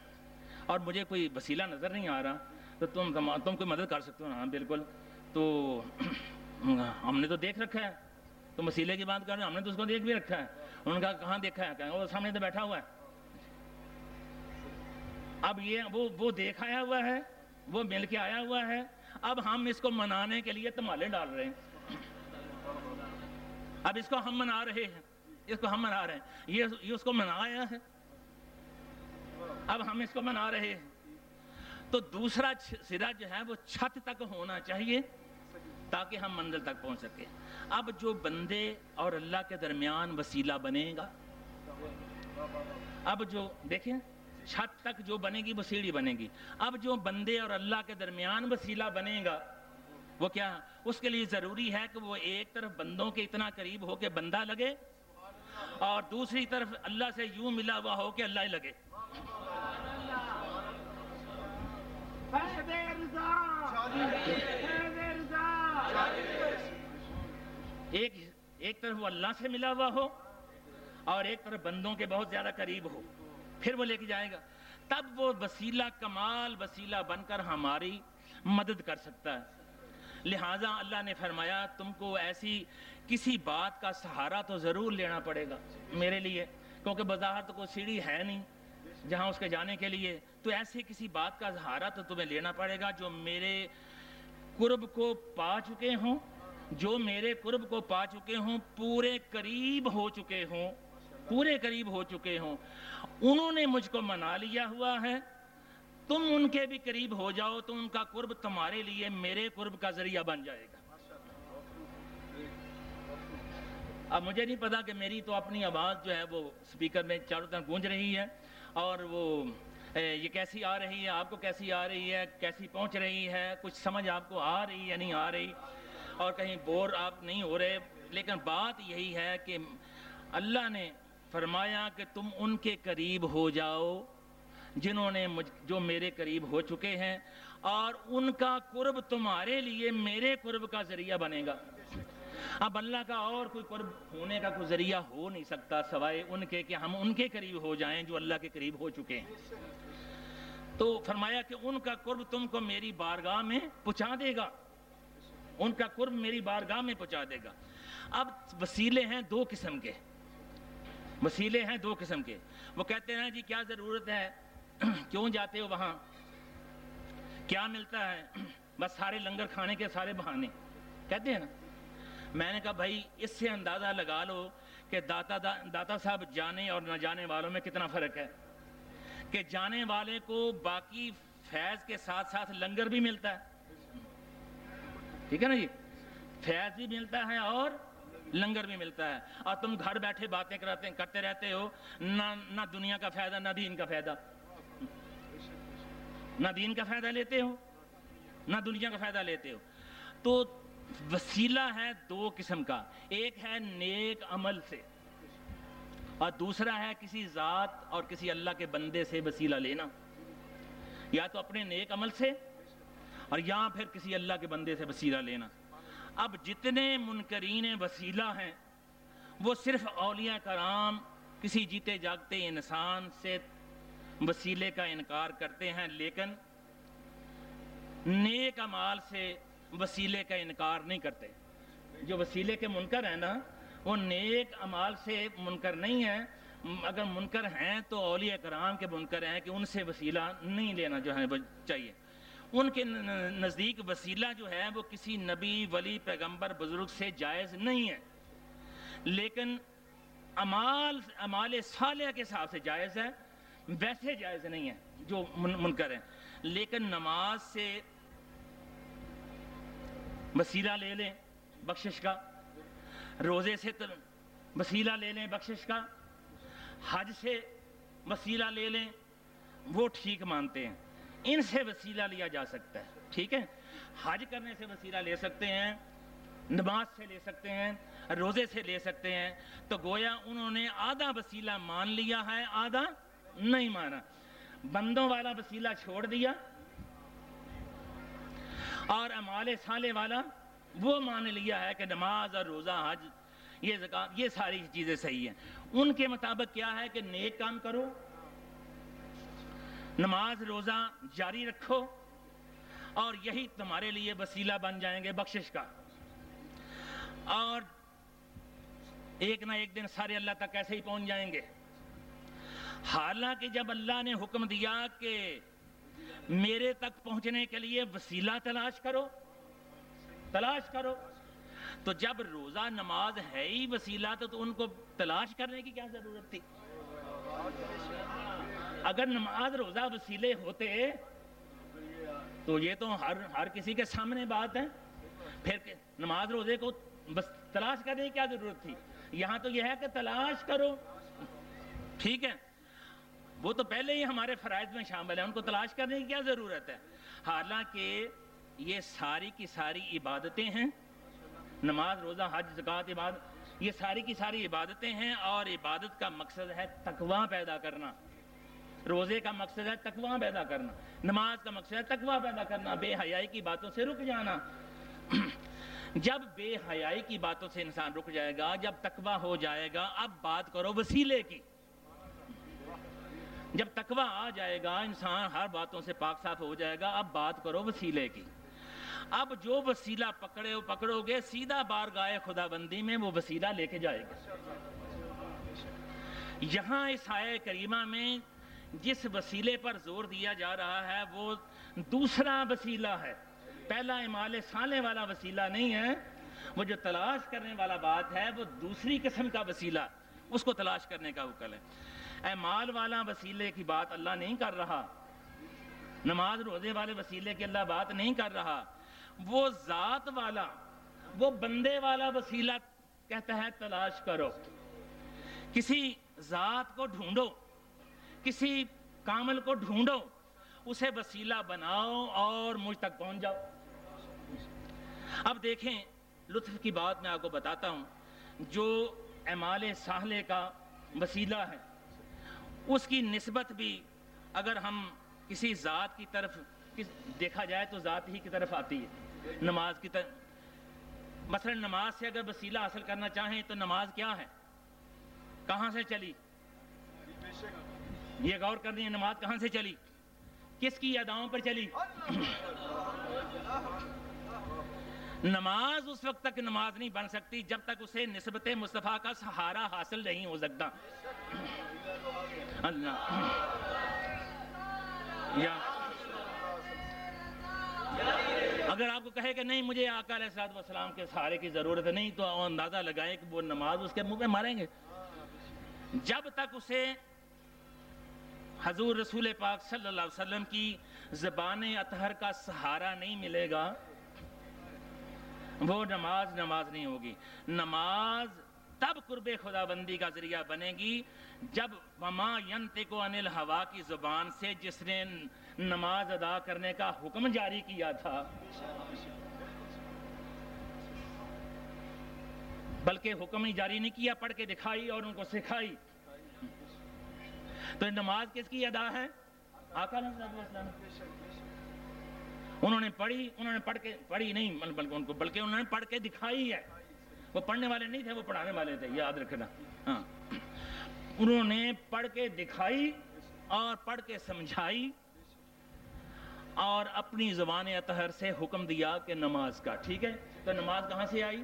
اور مجھے کوئی وسیلہ نظر نہیں آ رہا, تو تم کوئی مدد کر سکتے ہو؟ ہاں بالکل. تو ہم نے تو دیکھ رکھا ہے, تم وسیلے کی بات کر رہے ہو, ہم نے تو اس کو دیکھ بھی رکھا ہے. انہوں نے کہا کہاں دیکھا ہے؟ کہیں وہ سامنے تو بیٹھا ہوا ہے. اب یہ وہ دیکھ آیا ہوا ہے, وہ مل کے آیا ہوا ہے, اب ہم اس کو منانے کے لیے تمالے ڈال رہے ہیں. اب اس کو ہم منا رہے ہیں, یہ اس کو منایا ہے, اب ہم اس کو منا رہے ہیں. تو دوسرا سرا جو ہے وہ چھت تک ہونا چاہیے تاکہ ہم منزل تک پہنچ سکیں. اب جو بندے اور اللہ کے درمیان وسیلہ بنے گا, اب جو دیکھیں چھت تک جو بنے گی وہ سیڑھی بنے گی. اب جو بندے اور اللہ کے درمیان وسیلہ بنے گا وہ کیا؟ اس کے لیے ضروری ہے کہ وہ ایک طرف بندوں کے اتنا قریب ہو کہ بندہ لگے اور دوسری طرف اللہ سے یوں ملا ہوا ہو کہ اللہ ہی لگے. ایک طرف وہ اللہ سے ملا ہوا ہو اور ایک طرف بندوں کے بہت زیادہ قریب ہو، پھر وہ لے کے جائے گا، تب وہ وسیلہ کمال وسیلہ بن کر ہماری مدد کر سکتا ہے۔ لہٰذا اللہ نے فرمایا تم کو ایسی کسی بات کا سہارا تو ضرور لینا پڑے گا میرے لیے، کیونکہ بظاہر تو کوئی سیڑھی ہے نہیں جہاں اس کے جانے کے لیے، تو ایسے کسی بات کا سہارا تو تمہیں لینا پڑے گا جو میرے قرب کو پا چکے ہوں، جو میرے قرب کو پا چکے ہوں، پورے قریب ہو چکے ہوں، پورے قریب ہو چکے ہوں، انہوں نے مجھ کو منا لیا ہوا ہے، تم ان کے بھی قریب ہو جاؤ تو ان کا قرب تمہارے لیے میرے قرب کا ذریعہ بن جائے گا۔ اب مجھے نہیں پتا کہ میری تو اپنی آواز جو ہے وہ سپیکر میں چاروں طرف گونج رہی ہے، اور وہ یہ کیسی آ رہی ہے، آپ کو کیسی آ رہی ہے، کیسی پہنچ رہی ہے، کچھ سمجھ آپ کو آ رہی ہے یا نہیں آ رہی، اور کہیں بور آپ نہیں ہو رہے۔ لیکن بات یہی ہے کہ اللہ نے فرمایا کہ تم ان کے قریب ہو جاؤ جنہوں نے جو میرے قریب ہو چکے ہیں، اور ان کا قرب تمہارے لیے میرے قرب کا ذریعہ بنے گا۔ اب اللہ کا اور کوئی قرب ہونے کا کوئی ذریعہ ہو نہیں سکتا سوائے ان کے کہ ہم ان کے قریب ہو جائیں جو اللہ کے قریب ہو چکے ہیں۔ تو فرمایا کہ ان کا قرب تم کو میری بارگاہ میں پہنچا دے گا، ان کا قرب میری بارگاہ میں پہنچا دے گا۔ اب وسیلے ہیں دو قسم کے، وسیلے ہیں دو قسم کے۔ وہ کہتے ہیں جی کیا ضرورت ہے، کیوں جاتے ہو وہاں، کیا ملتا ہے، بس سارے لنگر کھانے کے سارے بہانے کہتے ہیں نا۔ میں نے کہا بھائی اس سے اندازہ لگا لو کہ داتا صاحب جانے اور نہ جانے والوں میں کتنا فرق ہے، کہ جانے والے کو باقی فیض کے ساتھ ساتھ لنگر بھی ملتا ہے، ٹھیک ہے نا جی، فیض بھی ملتا ہے اور لنگر بھی ملتا ہے، اور تم گھر بیٹھے باتیں کرتے رہتے ہو، نہ دنیا کا فائدہ نہ دین کا فائدہ، نہ دین کا فائدہ لیتے ہو نہ دنیا کا فائدہ لیتے ہو۔ تو وسیلہ ہے دو قسم کا، ایک ہے نیک عمل سے اور دوسرا ہے کسی ذات اور کسی اللہ کے بندے سے وسیلہ لینا، یا تو اپنے نیک عمل سے اور یا پھر کسی اللہ کے بندے سے وسیلہ لینا۔ اب جتنے منکرین وسیلہ ہیں وہ صرف اولیاء کرام، کسی جیتے جاگتے انسان سے وسیلے کا انکار کرتے ہیں، لیکن نیک اعمال سے وسیلے کا انکار نہیں کرتے۔ جو وسیلے کے منکر ہیں نا وہ نیک اعمال سے منکر نہیں ہیں، اگر منکر ہیں تو اولیاء کرام کے منکر ہیں کہ ان سے وسیلہ نہیں لینا جو ہے وہ چاہیے۔ ان کے نزدیک وسیلہ جو ہے وہ کسی نبی، ولی، پیغمبر، بزرگ سے جائز نہیں ہے، لیکن اعمال صالحہ کے حساب سے جائز ہے، ویسے جائز نہیں ہے جو منکر ہیں۔ لیکن نماز سے وسیلہ لے لیں بخشش کا، روزے سے وسیلہ لے لیں بخشش کا، حج سے وسیلہ لے لیں، وہ ٹھیک مانتے ہیں، ان سے وسیلہ لیا جا سکتا ہے، ٹھیک ہے، حج کرنے سے وسیلہ لے سکتے ہیں، نماز سے لے سکتے ہیں، روزے سے لے سکتے ہیں۔ تو گویا انہوں نے آدھا وسیلہ مان لیا ہے، آدھا نہیں مانا، بندوں والا وسیلہ چھوڑ دیا اور اعمال صالح والا وہ مان لیا ہے کہ نماز اور روزہ، حج، یہ زکوٰۃ، یہ ساری چیزیں صحیح ہیں۔ ان کے مطابق کیا ہے کہ نیک کام کرو، نماز روزہ جاری رکھو، اور یہی تمہارے لیے وسیلہ بن جائیں گے بخشش کا، اور ایک نہ ایک دن سارے اللہ تک ایسے ہی پہنچ جائیں گے۔ حالانکہ جب اللہ نے حکم دیا کہ میرے تک پہنچنے کے لیے وسیلہ تلاش کرو، تو جب روزہ نماز ہے ہی وسیلہ تو ان کو تلاش کرنے کی کیا ضرورت تھی؟ اگر نماز روزہ وسیلے ہوتے تو یہ تو ہر کسی کے سامنے بات ہے، پھر نماز روزے کو بس تلاش کرنے کی کیا ضرورت تھی؟ یہاں تو یہ ہے کہ تلاش کرو، ٹھیک ہے، وہ تو پہلے ہی ہمارے فرائض میں شامل ہیں، ان کو تلاش کرنے کی کیا ضرورت ہے؟ حالانکہ یہ ساری کی ساری عبادتیں ہیں، نماز، روزہ، حج، زکوٰۃ، عبادت، یہ ساری کی ساری عبادتیں ہیں، اور عبادت کا مقصد ہے تقویٰ پیدا کرنا۔ روزے کا مقصد ہے تقویٰ پیدا کرنا، نماز کا مقصد ہے تقویٰ پیدا کرنا، بے حیائی کی باتوں سے رک جانا۔ جب بے حیائی کی باتوں سے انسان رک جائے گا، جب تقویٰ ہو جائے گا، اب بات کرو وسیلے کی۔ جب تقویٰ آ جائے گا، انسان ہر باتوں سے پاک صاف ہو جائے گا، اب بات کرو وسیلے کی۔ اب جو وسیلہ پکڑو گے سیدھا بارگاہ خدا بندی میں وہ وسیلہ لے کے جائے گا۔ یہاں اس آیہ کریمہ میں جس وسیلے پر زور دیا جا رہا ہے وہ دوسرا وسیلہ ہے، پہلا اعمال صالح والا وسیلہ نہیں ہے۔ وہ جو تلاش کرنے والا بات ہے وہ دوسری قسم کا وسیلہ، اس کو تلاش کرنے کا حکم ہے۔ اعمال والا وسیلے کی بات اللہ نہیں کر رہا، نماز روزے والے وسیلے کی اللہ بات نہیں کر رہا، وہ ذات والا، وہ بندے والا وسیلہ کہتا ہے تلاش کرو۔ کسی ذات کو ڈھونڈو، کسی کامل کو ڈھونڈو، اسے وسیلہ بناؤ اور مجھ تک پہنچ جاؤ۔ اب دیکھیں لطف کی بات میں آپ کو بتاتا ہوں، جو اعمال صالح کا وسیلہ ہے اس کی نسبت بھی اگر ہم کسی ذات کی طرف دیکھا جائے تو ذات ہی کی طرف آتی ہے، نماز کی طرف۔ مثلا نماز سے اگر وسیلہ حاصل کرنا چاہیں تو نماز کیا ہے، کہاں سے چلی؟ یہ غور کرنی ہے، نماز کہاں سے چلی، کس کی اداؤں پر چلی؟ نماز اس وقت تک نماز نہیں بن سکتی جب تک اسے نسبت مصطفیٰ کا سہارا حاصل نہیں ہو سکتا۔ اللہ یا اگر آپ کو کہے کہ نہیں مجھے آقا علیہ الصلوۃ والسلام کے سہارے کی ضرورت نہیں، تو اندازہ لگائیں کہ وہ نماز اس کے منہ پہ ماریں گے۔ جب تک اسے حضور رسول پاک صلی اللہ علیہ وسلم کی زبان اطہر کا سہارا نہیں ملے گا وہ نماز نہیں ہوگی۔ نماز تب قرب خدا بندی کا ذریعہ بنے گی جب وما ینطق عن الہوا کی زبان سے جس نے نماز ادا کرنے کا حکم جاری کیا تھا، بلکہ حکم ہی جاری نہیں کیا، پڑھ کے دکھائی اور ان کو سکھائی۔ تو نماز کس کی ادا ہے؟ آقا علیہ السلام۔ انہوں نے پڑھی نہیں بلکہ انہوں نے پڑھ کے دکھائی ہے۔ وہ پڑھنے والے نہیں تھے، وہ پڑھانے والے تھے، یاد رکھنا۔ ہاں، انہوں نے پڑھ کے دکھائی اور پڑھ کے سمجھائی اور اپنی زبان اطہر سے حکم دیا کہ نماز کا، ٹھیک ہے۔ تو نماز کہاں سے آئی؟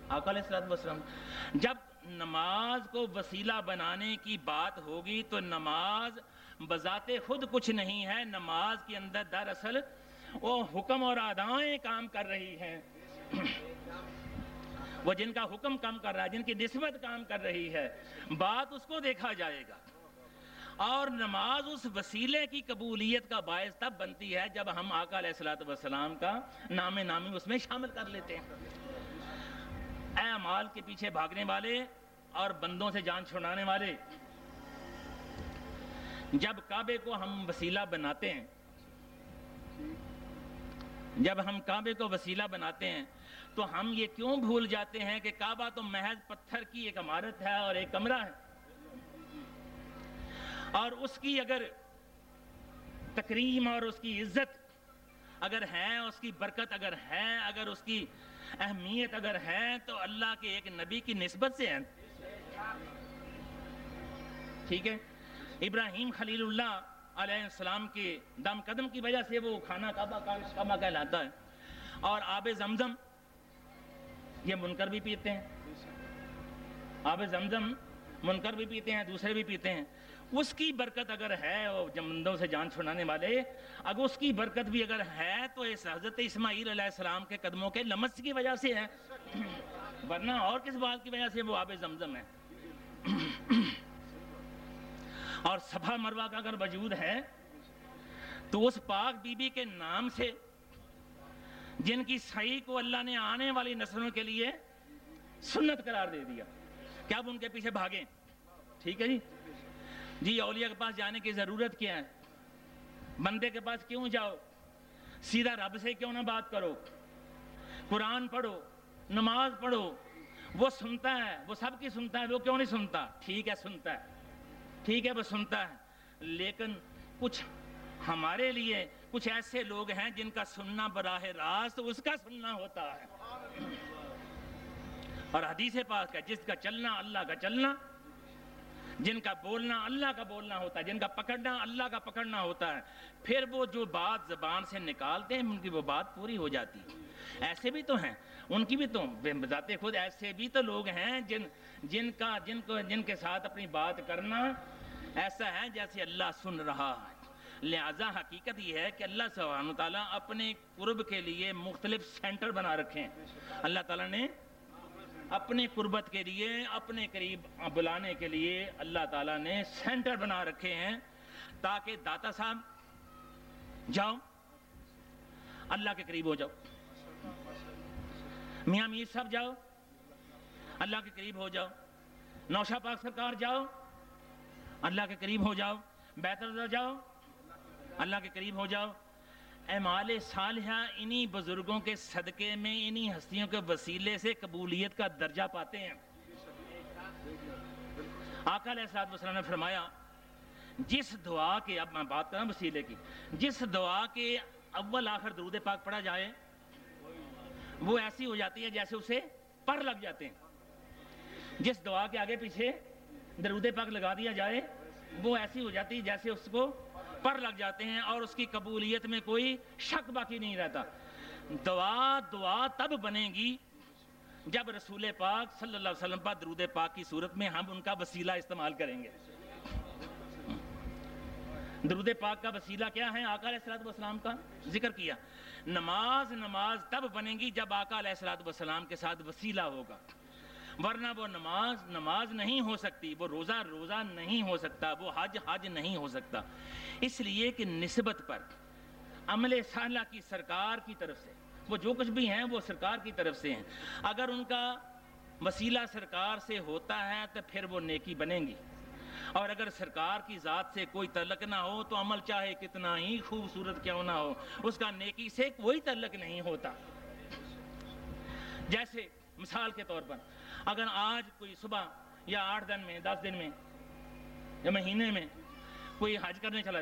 آقا علیہ السلام۔ جب نماز کو وسیلہ بنانے کی بات ہوگی تو نماز بذات خود کچھ نہیں ہے، نماز کے اندر دراصل وہ حکم اور ادائیں کام کر رہی ہیں، وہ جن کا حکم کام کر رہا ہے، جن کی نسبت کام کر رہی ہے، بات اس کو دیکھا جائے گا۔ اور نماز اس وسیلے کی قبولیت کا باعث تب بنتی ہے جب ہم آقا علیہ الصلوۃ والسلام کا نام نامی اس میں شامل کر لیتے ہیں۔ اے اعمال کے پیچھے بھاگنے والے اور بندوں سے جان چھڑانے والے، جب کعبے کو ہم وسیلہ بناتے ہیں، جب ہم کعبے کو وسیلہ بناتے ہیں تو ہم یہ کیوں بھول جاتے ہیں کہ کعبہ تو محض پتھر کی ایک عمارت ہے اور ایک کمرہ ہے، اور اس کی اگر تکریم اور اس کی عزت اگر ہے، اس کی برکت اگر ہے، اگر اس کی اہمیت اگر ہے تو اللہ کے ایک نبی کی نسبت سے ہے، ٹھیک ہے۔ ابراہیم خلیل اللہ علیہ السلام کے دم قدم کی وجہ سے وہ کھانہ کعبہ کہلاتا ہے، اور آب زمزم یہ منکر بھی پیتے ہیں، آب زمزم منکر بھی پیتے ہیں، دوسرے بھی پیتے ہیں۔ اس کی برکت اگر ہے، وہ بندوں سے جان چھڑانے والے، اگر اس کی برکت بھی اگر ہے تو اس حضرت اسماعیل علیہ السلام کے قدموں کے لمس کی وجہ سے ہے، ورنہ اور کس بات کی وجہ سے وہ آب زمزم ہے۔ اور صفا مروہ کا اگر وجود ہے تو اس پاک بی بی کے نام سے جن کی سعی کو اللہ نے آنے والی نسلوں کے لیے سنت قرار دے دیا، کیا اب ان کے پیچھے بھاگیں؟ ٹھیک ہے جی اولیاء کے پاس جانے کی ضرورت کیا ہے؟ بندے کے پاس کیوں جاؤ؟ سیدھا رب سے کیوں نہ بات کرو؟ قرآن پڑھو، نماز پڑھو، وہ سنتا ہے، وہ سب کی سنتا ہے، وہ کیوں نہیں سنتا؟ ٹھیک ہے سنتا ہے، ٹھیک ہے وہ سنتا ہے، لیکن کچھ ہمارے لیے کچھ ایسے لوگ ہیں جن کا سننا براہ راست اس کا سننا ہوتا ہے۔ اور حدیث پاک ہے جس کا چلنا اللہ کا چلنا، جن کا بولنا اللہ کا بولنا ہوتا ہے، جن کا پکڑنا اللہ کا پکڑنا ہوتا ہے، پھر وہ جو بات زبان سے نکالتے ہیں ان کی وہ بات پوری ہو جاتی ہے۔ ایسے بھی تو ہیں، ان کی بھی تو بذات خود ایسے بھی تو لوگ ہیں جن کے ساتھ اپنی بات کرنا ایسا ہے جیسے اللہ سن رہا ہے۔ لہذا حقیقت یہ ہے کہ اللہ سبحانہ وتعالیٰ اپنے قرب کے لیے مختلف سینٹر بنا رکھے ہیں۔ اللہ تعالیٰ نے اپنے قربت کے لیے، اپنے قریب بلانے کے لیے اللہ تعالیٰ نے سینٹر بنا رکھے ہیں، تاکہ داتا صاحب جاؤ اللہ کے قریب ہو جاؤ، میاں میر صاحب جاؤ اللہ کے قریب ہو جاؤ، نوشہ پاک سرکار جاؤ اللہ کے قریب ہو جاؤ، بیت الرضا جاؤ اللہ کے قریب ہو جاؤ۔ اعمال صالحہ انہی بزرگوں کے صدقے میں، انہی ہستیوں کے وسیلے سے قبولیت کا درجہ پاتے ہیں۔ آقا علیہ السلام نے فرمایا جس دعا کے، اب میں بات کر رہا ہوں وسیلے کی، جس دعا کے اول آخر درود پاک پڑھا جائے وہ ایسی ہو جاتی ہے جیسے اسے پر لگ جاتے ہیں۔ جس دعا کے آگے پیچھے درود پاک لگا دیا جائے وہ ایسی ہو جاتی ہے جیسے اس کو پر لگ جاتے ہیں، اور اس کی قبولیت میں کوئی شک باقی نہیں رہتا۔ دعا تب بنے گی جب رسول پاک صلی اللہ علیہ وسلم پر درود پاک کی صورت میں ہم ان کا وسیلہ استعمال کریں گے۔ درود پاک کا وسیلہ کیا ہے؟ آقا علیہ السلام کا ذکر کیا۔ نماز تب بنے گی جب آقا علیہ السلام کے ساتھ وسیلہ ہوگا، ورنہ وہ نماز نہیں ہو سکتی، وہ روزہ نہیں ہو سکتا، وہ حج نہیں ہو سکتا۔ اس لیے کہ نسبت پر عمل صالح کی سرکار کی طرف سے، وہ جو کچھ بھی ہیں وہ سرکار کی طرف سے ہیں۔ اگر ان کا وسیلہ سرکار سے ہوتا ہے تو پھر وہ نیکی بنیں گی، اور اگر سرکار کی ذات سے کوئی تعلق نہ ہو تو عمل چاہے کتنا ہی خوبصورت کیوں نہ ہو اس کا نیکی سے کوئی تعلق نہیں ہوتا۔ جیسے مثال کے طور پر اگر آج کوئی صبح یا 8 دن میں 10 دن میں یا مہینے میں کوئی حج کرنے چلا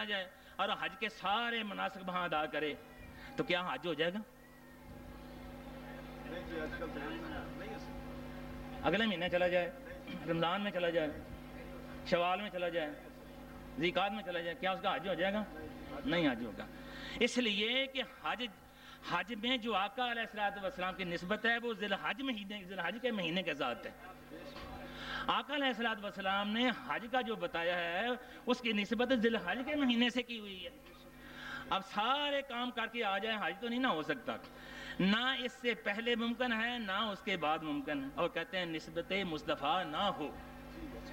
جائے اور حج کے سارے مناسک وہاں ادا کرے تو کیا حج ہو جائے گا؟ اگلے مہینے چلا جائے، رمضان میں چلا جائے، شوال میں چلا جائے، ذیقعد میں چلا جائے، کیا اس کا حج ہو جائے گا؟ نہیں حج ہوگا۔ اس لیے کہ حج میں جو آقا علیہ السلام کی نسبت ہے وہ ذی الحج کے مہینے کے ساتھ ہے۔ آقا علیہ السلام نے حج کا جو بتایا ہے اس کی نسبت ذی الحج کے مہینے سے کی ہوئی ہے۔ اب سارے کام کر کے آ جائیں حج تو نہیں نہ ہو سکتا، نہ اس سے پہلے ممکن ہے نہ اس کے بعد ممکن ہے، اور کہتے ہیں نسبت مصطفیٰ نہ ہو،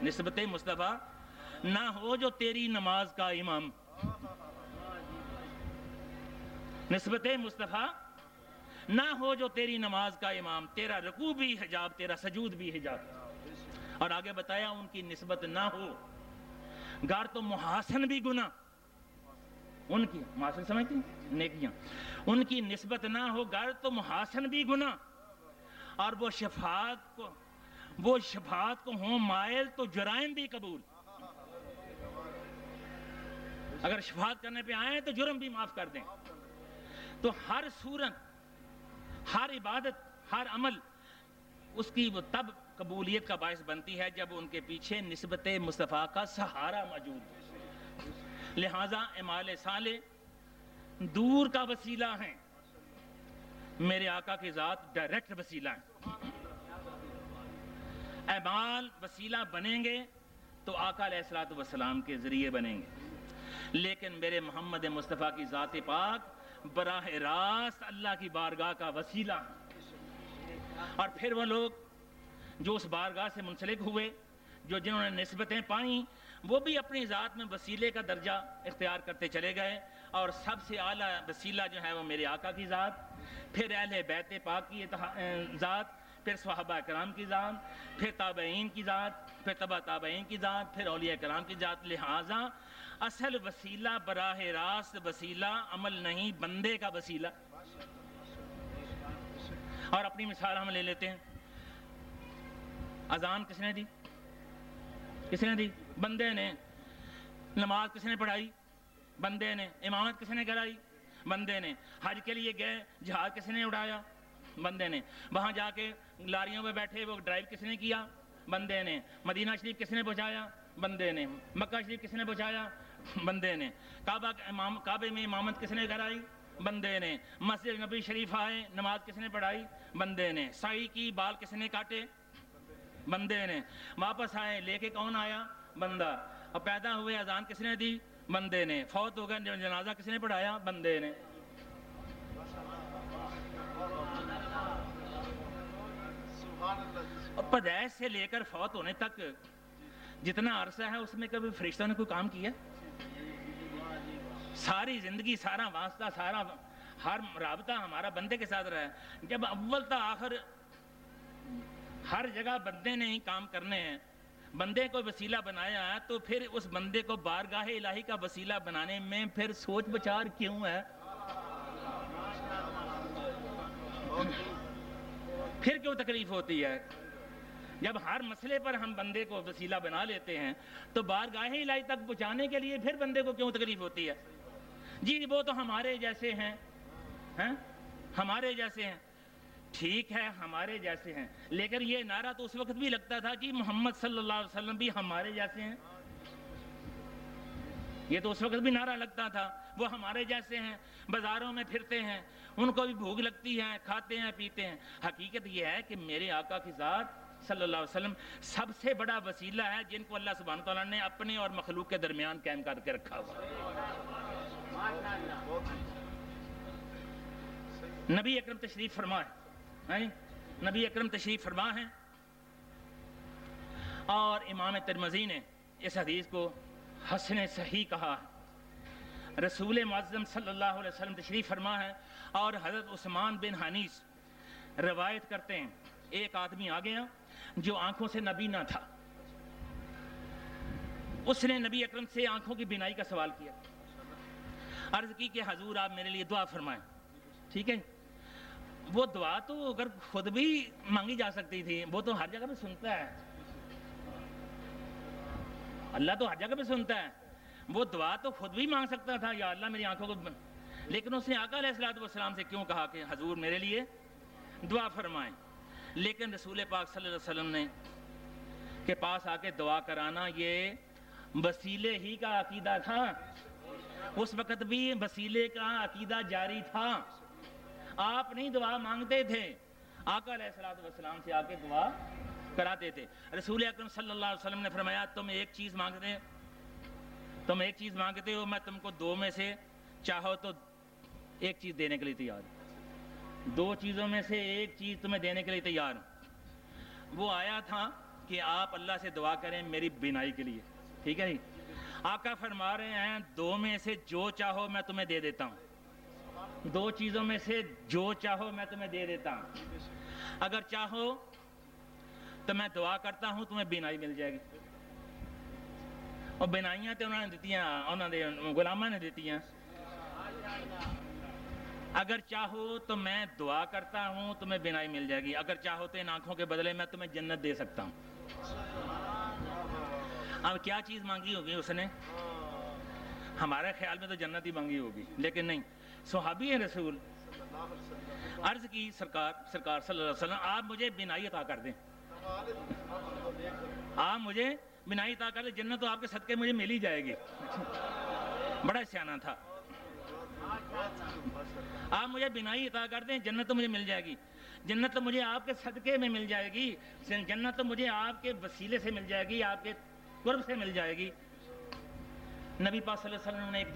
نسبت مصطفیٰ نہ ہو جو تیری نماز کا امام، نسبت مصطفیٰ نہ ہو جو تیری نماز کا امام، تیرا رکوع بھی حجاب، تیرا سجود بھی حجاب۔ اور آگے بتایا ان کی نسبت نہ ہو، گر تو محاسن بھی گناہ، ان کی محاسن سمجھتی ہیں نیکیاں، ان کی نسبت نہ ہو گر تو محاسن بھی گناہ، اور وہ شفاعت کو ہوں مائل تو جرائم بھی قبول۔ اگر شفاعت کرنے پہ آئیں تو جرم بھی معاف کر دیں۔ تو ہر صورت، ہر عبادت، ہر عمل اس کی وہ تب قبولیت کا باعث بنتی ہے جب ان کے پیچھے نسبت مصطفیٰ کا سہارا موجود ہے۔ لہٰذا اعمال صالح دور کا وسیلہ ہیں، میرے آقا کی ذات ڈائریکٹ وسیلہ ہیں۔ اعمال وسیلہ بنیں گے تو آقا علیہ السلام کے ذریعے بنیں گے، لیکن میرے محمد مصطفیٰ کی ذات پاک براہ راست اللہ کی بارگاہ کا وسیلہ ہیں۔ اور پھر وہ لوگ جو اس بارگاہ سے منسلک ہوئے، جنہوں نے نسبتیں پائیں، وہ بھی اپنی ذات میں وسیلے کا درجہ اختیار کرتے چلے گئے، اور سب سے اعلیٰ وسیلہ جو ہے وہ میرے آقا کی ذات، پھر اہل بیت پاک کی ذات، پھر صحابہ کرام کی ذات، پھر تابعین کی ذات، پھر تبع تابعین کی ذات، پھر اولیاء کرام کی ذات۔ لہٰذا اصل وسیلہ براہ راست وسیلہ عمل نہیں، بندے کا وسیلہ۔ اور اپنی مثال ہم لے لیتے ہیں، اذان کس نے دی؟ کس نے دی؟ بندے نے۔ نماز کس نے پڑھائی؟ بندے نے۔ امامت کس نے کرائی؟ بندے نے حج کے لیے گئے، جہاز کس نے اڑایا؟ بندے نے۔ وہاں جا کے لاریوں میں بیٹھے وہ ڈرائیو کس نے کیا؟ بندے نے۔ مدینہ شریف کس نے پہنچایا؟ بندے نے۔ مکہ شریف کس نے پہنچایا؟ بندے نے۔ کعبے میں امامت کس نے کرائی؟ بندے نے۔ مسجد نبی شریف آئے، نماز کس نے پڑھائی؟ بندے نے۔ سعی کی، بال کس نے کاٹے؟ بندے نے۔ واپس آئے، لے کے کون آیا؟ بندہ۔ اور پیدا ہوئے، اذان کس نے دی؟ بندے نے۔ فوت ہو گئے، جنازہ کس نے پڑھایا؟ بندے نے۔ اور پیدائش سے لے کر فوت ہونے تک جتنا عرصہ ہے اس میں کبھی فرشتوں نے کوئی کام کیا؟ ساری زندگی، سارا واسطہ، سارا ہر رابطہ ہمارا بندے کے ساتھ رہا ہے۔ جب اول تا آخر ہر جگہ بندے نے ہی کام کرنے ہیں، بندے کو وسیلہ بنایا ہے، تو پھر اس بندے کو بارگاہ الہی کا وسیلہ بنانے میں پھر سوچ بچار کیوں ہے؟ پھر کیوں تکلیف ہوتی ہے؟ جب ہر مسئلے پر ہم بندے کو وسیلہ بنا لیتے ہیں تو بارگاہ الہی تک پہنچانے کے لیے پھر بندے کو کیوں تکلیف ہوتی ہے؟ جی وہ تو ہمارے جیسے ہیں، ہمارے جیسے ہیں۔ ٹھیک ہے، ہمارے جیسے ہیں، لیکن یہ نعرہ تو اس وقت بھی لگتا تھا کہ محمد صلی اللہ علیہ وسلم بھی ہمارے جیسے ہیں۔ یہ تو اس وقت بھی نعرہ لگتا تھا، وہ ہمارے جیسے ہیں، بازاروں میں پھرتے ہیں، ان کو بھی بھوک لگتی ہے، کھاتے ہیں، پیتے ہیں۔ حقیقت یہ ہے کہ میرے آقا کی ذات صلی اللہ علیہ وسلم سب سے بڑا وسیلہ ہے جن کو اللہ سبحانہ تعالیٰ نے اپنے اور مخلوق کے درمیان قائم کر کے رکھا ہوا۔ نبی اکرم تشریف فرما ہے، نبی اکرم تشریف فرما ہے، اور امام ترمذی نے اس حدیث کو حسن صحیح کہا ہے۔ رسول معظم صلی اللہ علیہ وسلم تشریف فرما ہے، اور حضرت عثمان بن حنیس روایت کرتے ہیں، ایک آدمی آ گیا جو آنکھوں سے نبینا تھا، اس نے نبی اکرم سے آنکھوں کی بینائی کا سوال کیا، عرض کی کہ حضور آپ میرے لیے دعا فرمائیں۔ ٹھیک ہے، وہ دعا تو اگر خود بھی مانگی جا سکتی تھی، وہ تو ہر جگہ پہ سنتا ہے، اللہ تو ہر جگہ پہ سنتا ہے، وہ دعا تو خود بھی مانگ سکتا تھا، یا اللہ میری آنکھوں کو، لیکن اس نے آقا علیہ السلام سے کیوں کہا کہ حضور میرے لیے دعا فرمائیں؟ لیکن رسول پاک صلی اللہ علیہ وسلم نے کے پاس آ کے دعا کرانا یہ وسیلے ہی کا عقیدہ تھا، اس وقت بھی وسیلے کا عقیدہ جاری تھا، آپ نہیں دعا مانگتے تھے، آقا علیہ السلام سے آ کے دعا کراتے تھے۔ رسول اکرم صلی اللہ علیہ وسلم نے فرمایا تم ایک چیز مانگتے ہو، میں تم کو دو میں سے چاہو تو ایک چیز دینے کے لیے تیار ہوں، دو چیزوں میں سے ایک چیز تمہیں دینے کے لیے تیار ہوں۔ وہ آیا تھا کہ آپ اللہ سے دعا کریں میری بینائی کے لیے، ٹھیک ہے جی، آقا فرما رہے ہیں دو میں سے جو چاہو میں تمہیں دے دیتا ہوں، دو چیزوں میں سے جو چاہو میں تمہیں دے دیتا ہوں، اگر چاہو تو میں دعا کرتا ہوں تمہیں بینائی مل جائے گی، اور بینائیاں تو انہوں نے دیتی ہیں، انہوں نے غلامہ نے دیتی ہیں، اگر چاہو تو میں دعا کرتا ہوں تمہیں بینائی مل جائے گی، اگر چاہو تو ان آنکھوں کے بدلے میں تمہیں جنت دے سکتا ہوں۔ اب کیا چیز مانگی ہوگی اس نے؟ ہمارے خیال میں تو جنت ہی مانگی ہوگی، لیکن نہیں، صحابی ہیں رسول، عرض کی سرکار صلی اللہ علیہ وسلم آپ مجھے بینائی عطا کر دیں، آپ مجھے بینائی عطا کر دیں، جنت تو آپ کے صدقے مجھے مل ہی جائے گی۔ بڑا سیانہ تھا، آپ مجھے بینائی عطا کر دیں، جنت تو مجھے مل جائے گی، جنت تو مجھے آپ کے صدقے میں مل جائے گی، جنت تو مجھے آپ کے وسیلے سے مل جائے گی، آپ کے قرب سے مل جائے گی۔ نبی پاک صلی اللہ علیہ وسلم نے ایک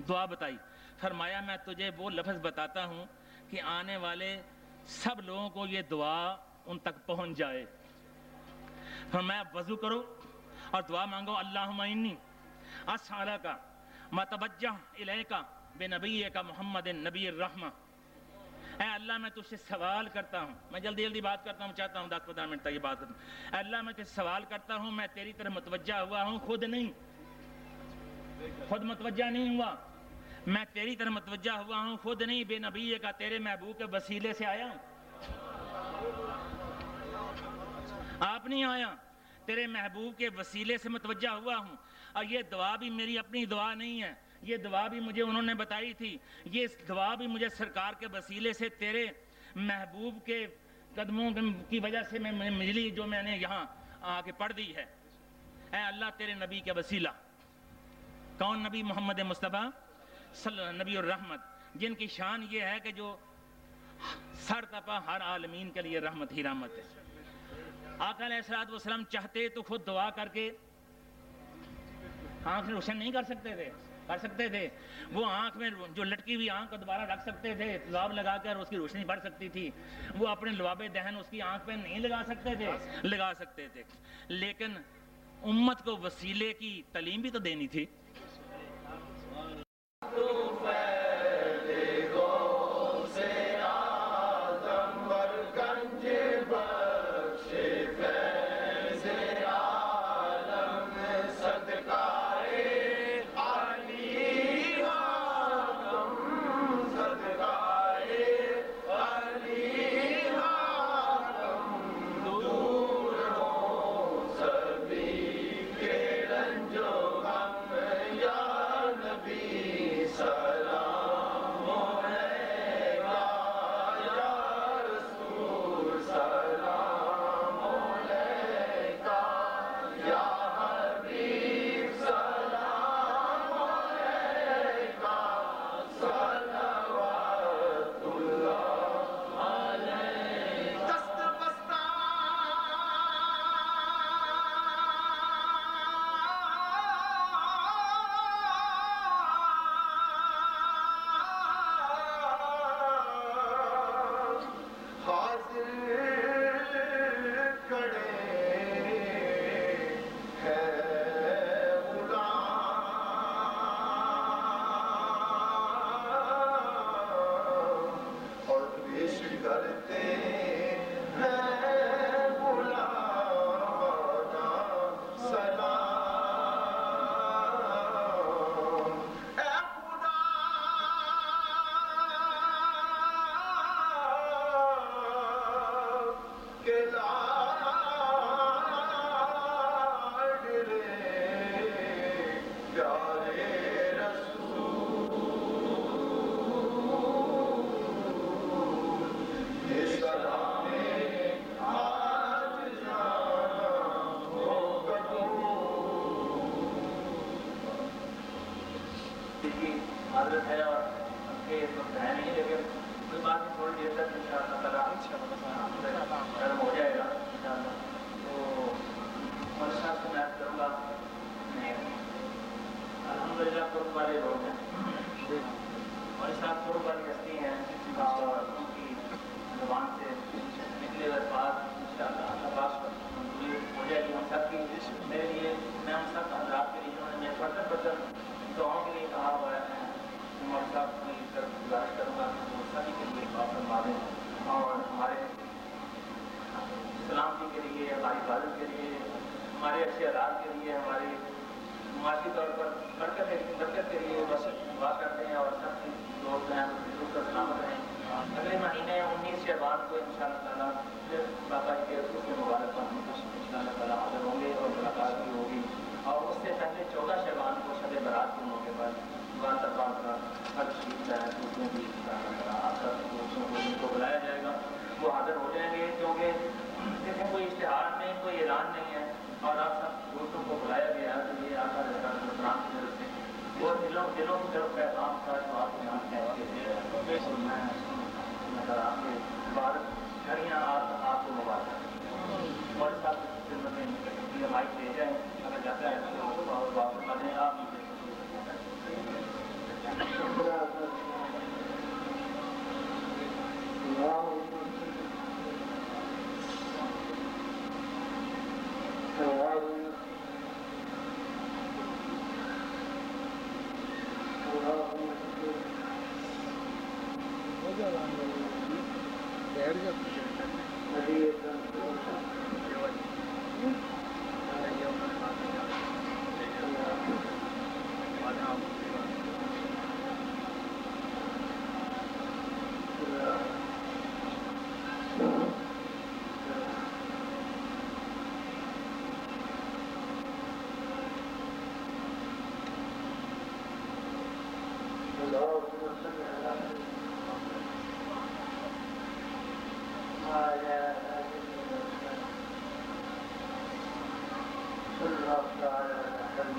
دعا بتائی، فرمایا میں تجھے وہ لفظ بتاتا ہوں کہ آنے والے سب لوگوں کو یہ دعا ان تک پہنچ جائے۔ فرمایا وضو کرو اور دعا مانگو، اللہم انی اسألک ما توجہ الیک بنبیک محمد نبی الرحمہ، اے اللہ میں تجھ سے سوال کرتا ہوں، میں جلدی بات کرتا ہوں، چاہتا ہوں 10-15 منٹ تک یہ بات کرتا ہوں، اے اللہ میں تجھ سے سوال کرتا ہوں، میں تیری طرف متوجہ ہوا ہوں، خود متوجہ نہیں ہوا، میں تیری طرف متوجہ ہوا ہوں، خود نہیں، بے نبی کا تیرے محبوب کے وسیلے سے آیا ہوں، آپ نہیں آیا، تیرے محبوب کے وسیلے سے متوجہ ہوا ہوں، اور یہ دعا بھی میری اپنی دعا نہیں ہے، یہ دعا بھی مجھے انہوں نے بتائی تھی، یہ دعا بھی مجھے سرکار کے وسیلے سے تیرے محبوب کے قدموں کی وجہ سے میں ملی، جو میں نے یہاں آ کے پڑھ دی ہے۔ اے اللہ تیرے نبی کے وسیلہ، کون نبی؟ محمد مصطفیٰ صلی اللہ، نبی الرحمت، جن کی شان یہ ہے کہ جو سر تپا ہر عالمین کے لیے رحمت ہی رحمت ہے۔ آقا علیہ السلام چاہتے تو خود دعا کر کے آنکھ روشن نہیں کر سکتے تھے، وہ آنکھ میں جو لٹکی ہوئی آنکھ کو دوبارہ رکھ سکتے تھے، لعاب لگا کر اس کی روشنی بڑھ سکتی تھی، وہ اپنے لعاب دہن اس کی آنکھ پہ نہیں لگا سکتے تھے، لیکن امت کو وسیلے کی تعلیم بھی تو دینی تھی۔ حاضر ہے اور اس وقت ہے نہیں، لیکن کوئی بات نہیں، تھوڑی دیر تک انشاءاللہ تعالیٰ ختم ہو جائے گا انشاءاللہ۔ تو مولوی صاحب سے میں عرض کروں گا، الحمدللہ قرب والے لوگ ہیں، مولوی صاحب قرب والی ہستی ہیں، اور ان کی زبان سے نکلے ہوئے الفاظ انشاءاللہ اللہ پاک منظوری ہو جائے گی ہم سب کی۔ میرے لیے، میں ہم سب حضرات کے لیے جنہوں نے میرے پرسن دعاؤں کے لیے کہا ہوا ہے، مولوی صاحب کی طرف گزارش کروں گا کہ وہ سبھی کے لیے دعا فرما دیں، اور ہمارے سلامتی کے لیے، ہماری حفاظت کے لیے، ہمارے اچھے حالات کے لیے، ہماری معاشی طور پر برکت کے لیے بس دعا کرتے ہیں، اور سب کی دوست ہیں دوست کا سلامت رہیں۔ اگلے مہینے 19 شعبان کو انشاءاللہ تعالیٰ پھر بابا جی کے اس کے مبارک پر انشاءاللہ تعالیٰ حاضر ہوں گے اور ملاقات بھی ہوگی، اور اس سے پہلے 14 شعبان کو شب برات کے موقع پر دعا دربار کا ہر شریف کا دوستوں کی آپ سب دوستوں کو جن کو بلایا جائے گا وہ حاضر ہو جائیں گے، کیونکہ دیکھیں کوئی اشتہار نہیں، کوئی اعلان نہیں ہے، اور آپ سب دوستوں کو بلایا گیا ہے، تو یہ آپ کا رضا السلام کی طرف سے وہ دلوں کی طرف پیغام تھا جو آپ کے یہاں کہہ کے میں آپ کے مبارک گھڑیاں آپ کو مبارک اور صاحب خدمت میں مائک لے جائیں، اگر جاتا ہے تو اور واپس آ جائیں آپ اللهم صل على وعلى آله وصحبه صلى الله تعالى على محمد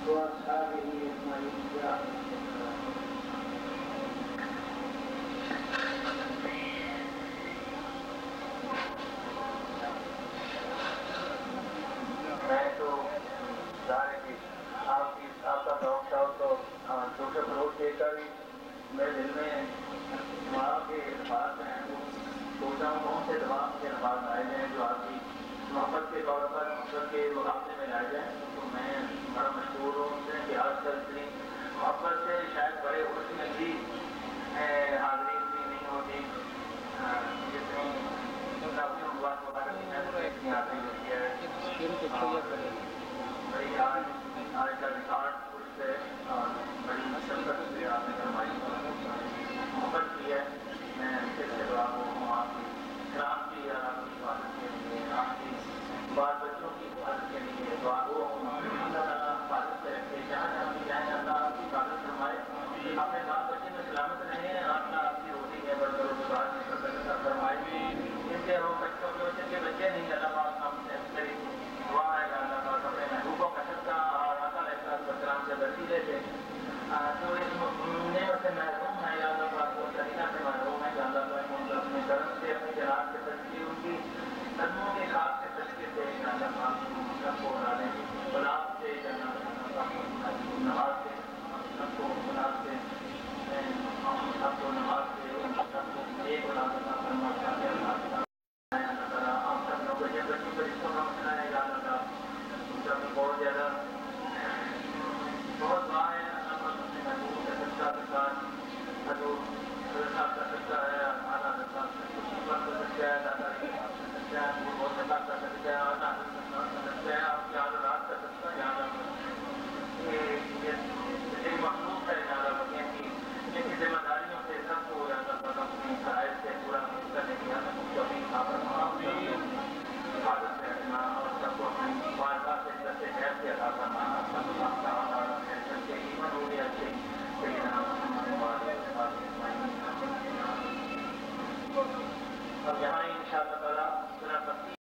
وأصحابه أجمعين. میں تو ظاہر ہے کہ آپ کا ڈاکٹر صاحب تو چھوٹے فروغ دے کر میرے دل میں وہاں کے الفاظ ہیں وہ سوچا ہوں کون سے دماغ کے الفاظ آئے ہیں جو آپ کی محبت کے طور پر محبت کے مقابلے میں لائے جائیں. تو میں بڑا مشہور ہوں ان سے کہ آج کل اتنی محبت سے شاید بڑے عرص میں بھی حاضرین بھی نہیں ہوتی جتنی اپنی بات وغیرہ اتنی حاضری ہوتی ہے. بڑی آج کا ریکارڈ اس سے بڑی مشقت سے آپ نے فرمائی محبت کی ہے. میں پھر سے دعا ہوں آپ کی کرام کی اور آپ کی حفاظت کے لیے آپ کی بال بچوں کی حفاظت کے لیے دعا ہوں. اللہ تعالیٰ حفاظت سے رکھے جہاں جہاں بھی جائیں اللہ آپ کی حفاظت فرمائے. اپنے بال بچے میں سلامت رہیں. اللہ آپ کی روٹی ہے بڑھ کر فرمائے. ان کے وہ بچوں کے بچے نہیں اللہ پاک ہم سے میری دعا ہے کہ اللہ پاک اپنے محبوبوں کا صدقہ اور آقا علیہ السلام سے وسیلے سے جو اس نعمت سے محروم ہے یا اللہ پاک کو طریقہ سے محروم ہے کہ اللہ پاک ان کو اپنے کرم سے اپنے جناب سے تشکیل ان کی قدموں کے خاص سے تشکیل دے کہ اللہ پاک سب کو اڑا دیں گلاب سے نماز سے سب کو گلاب سے سب کو نماز سے سب کو ایک گلاب کا فرماتا ہے. اللہ تعالیٰ آپ سب لوگوں کو یہ بچوں کو رشتوں کا مسئلہ ہے یا اللہ تعالیٰ سب بہت زیادہ بہت دعا ہے. اللہ پاک اپنے محبوب کا سچا سرکار حضور صاحب کا سچا ہے. اعلیٰ صاحب کا سچا ہے. دادا صاحب کا سچا ہے. بہت سچا کا سچا ہے. اعلیٰ کا سچا ہے. آپ کے آدھات کا سچا ہے. یہ مخلوق ہے. کی ذمہ داریوں سے سب کو اللہ پاک اپنی شرائط سے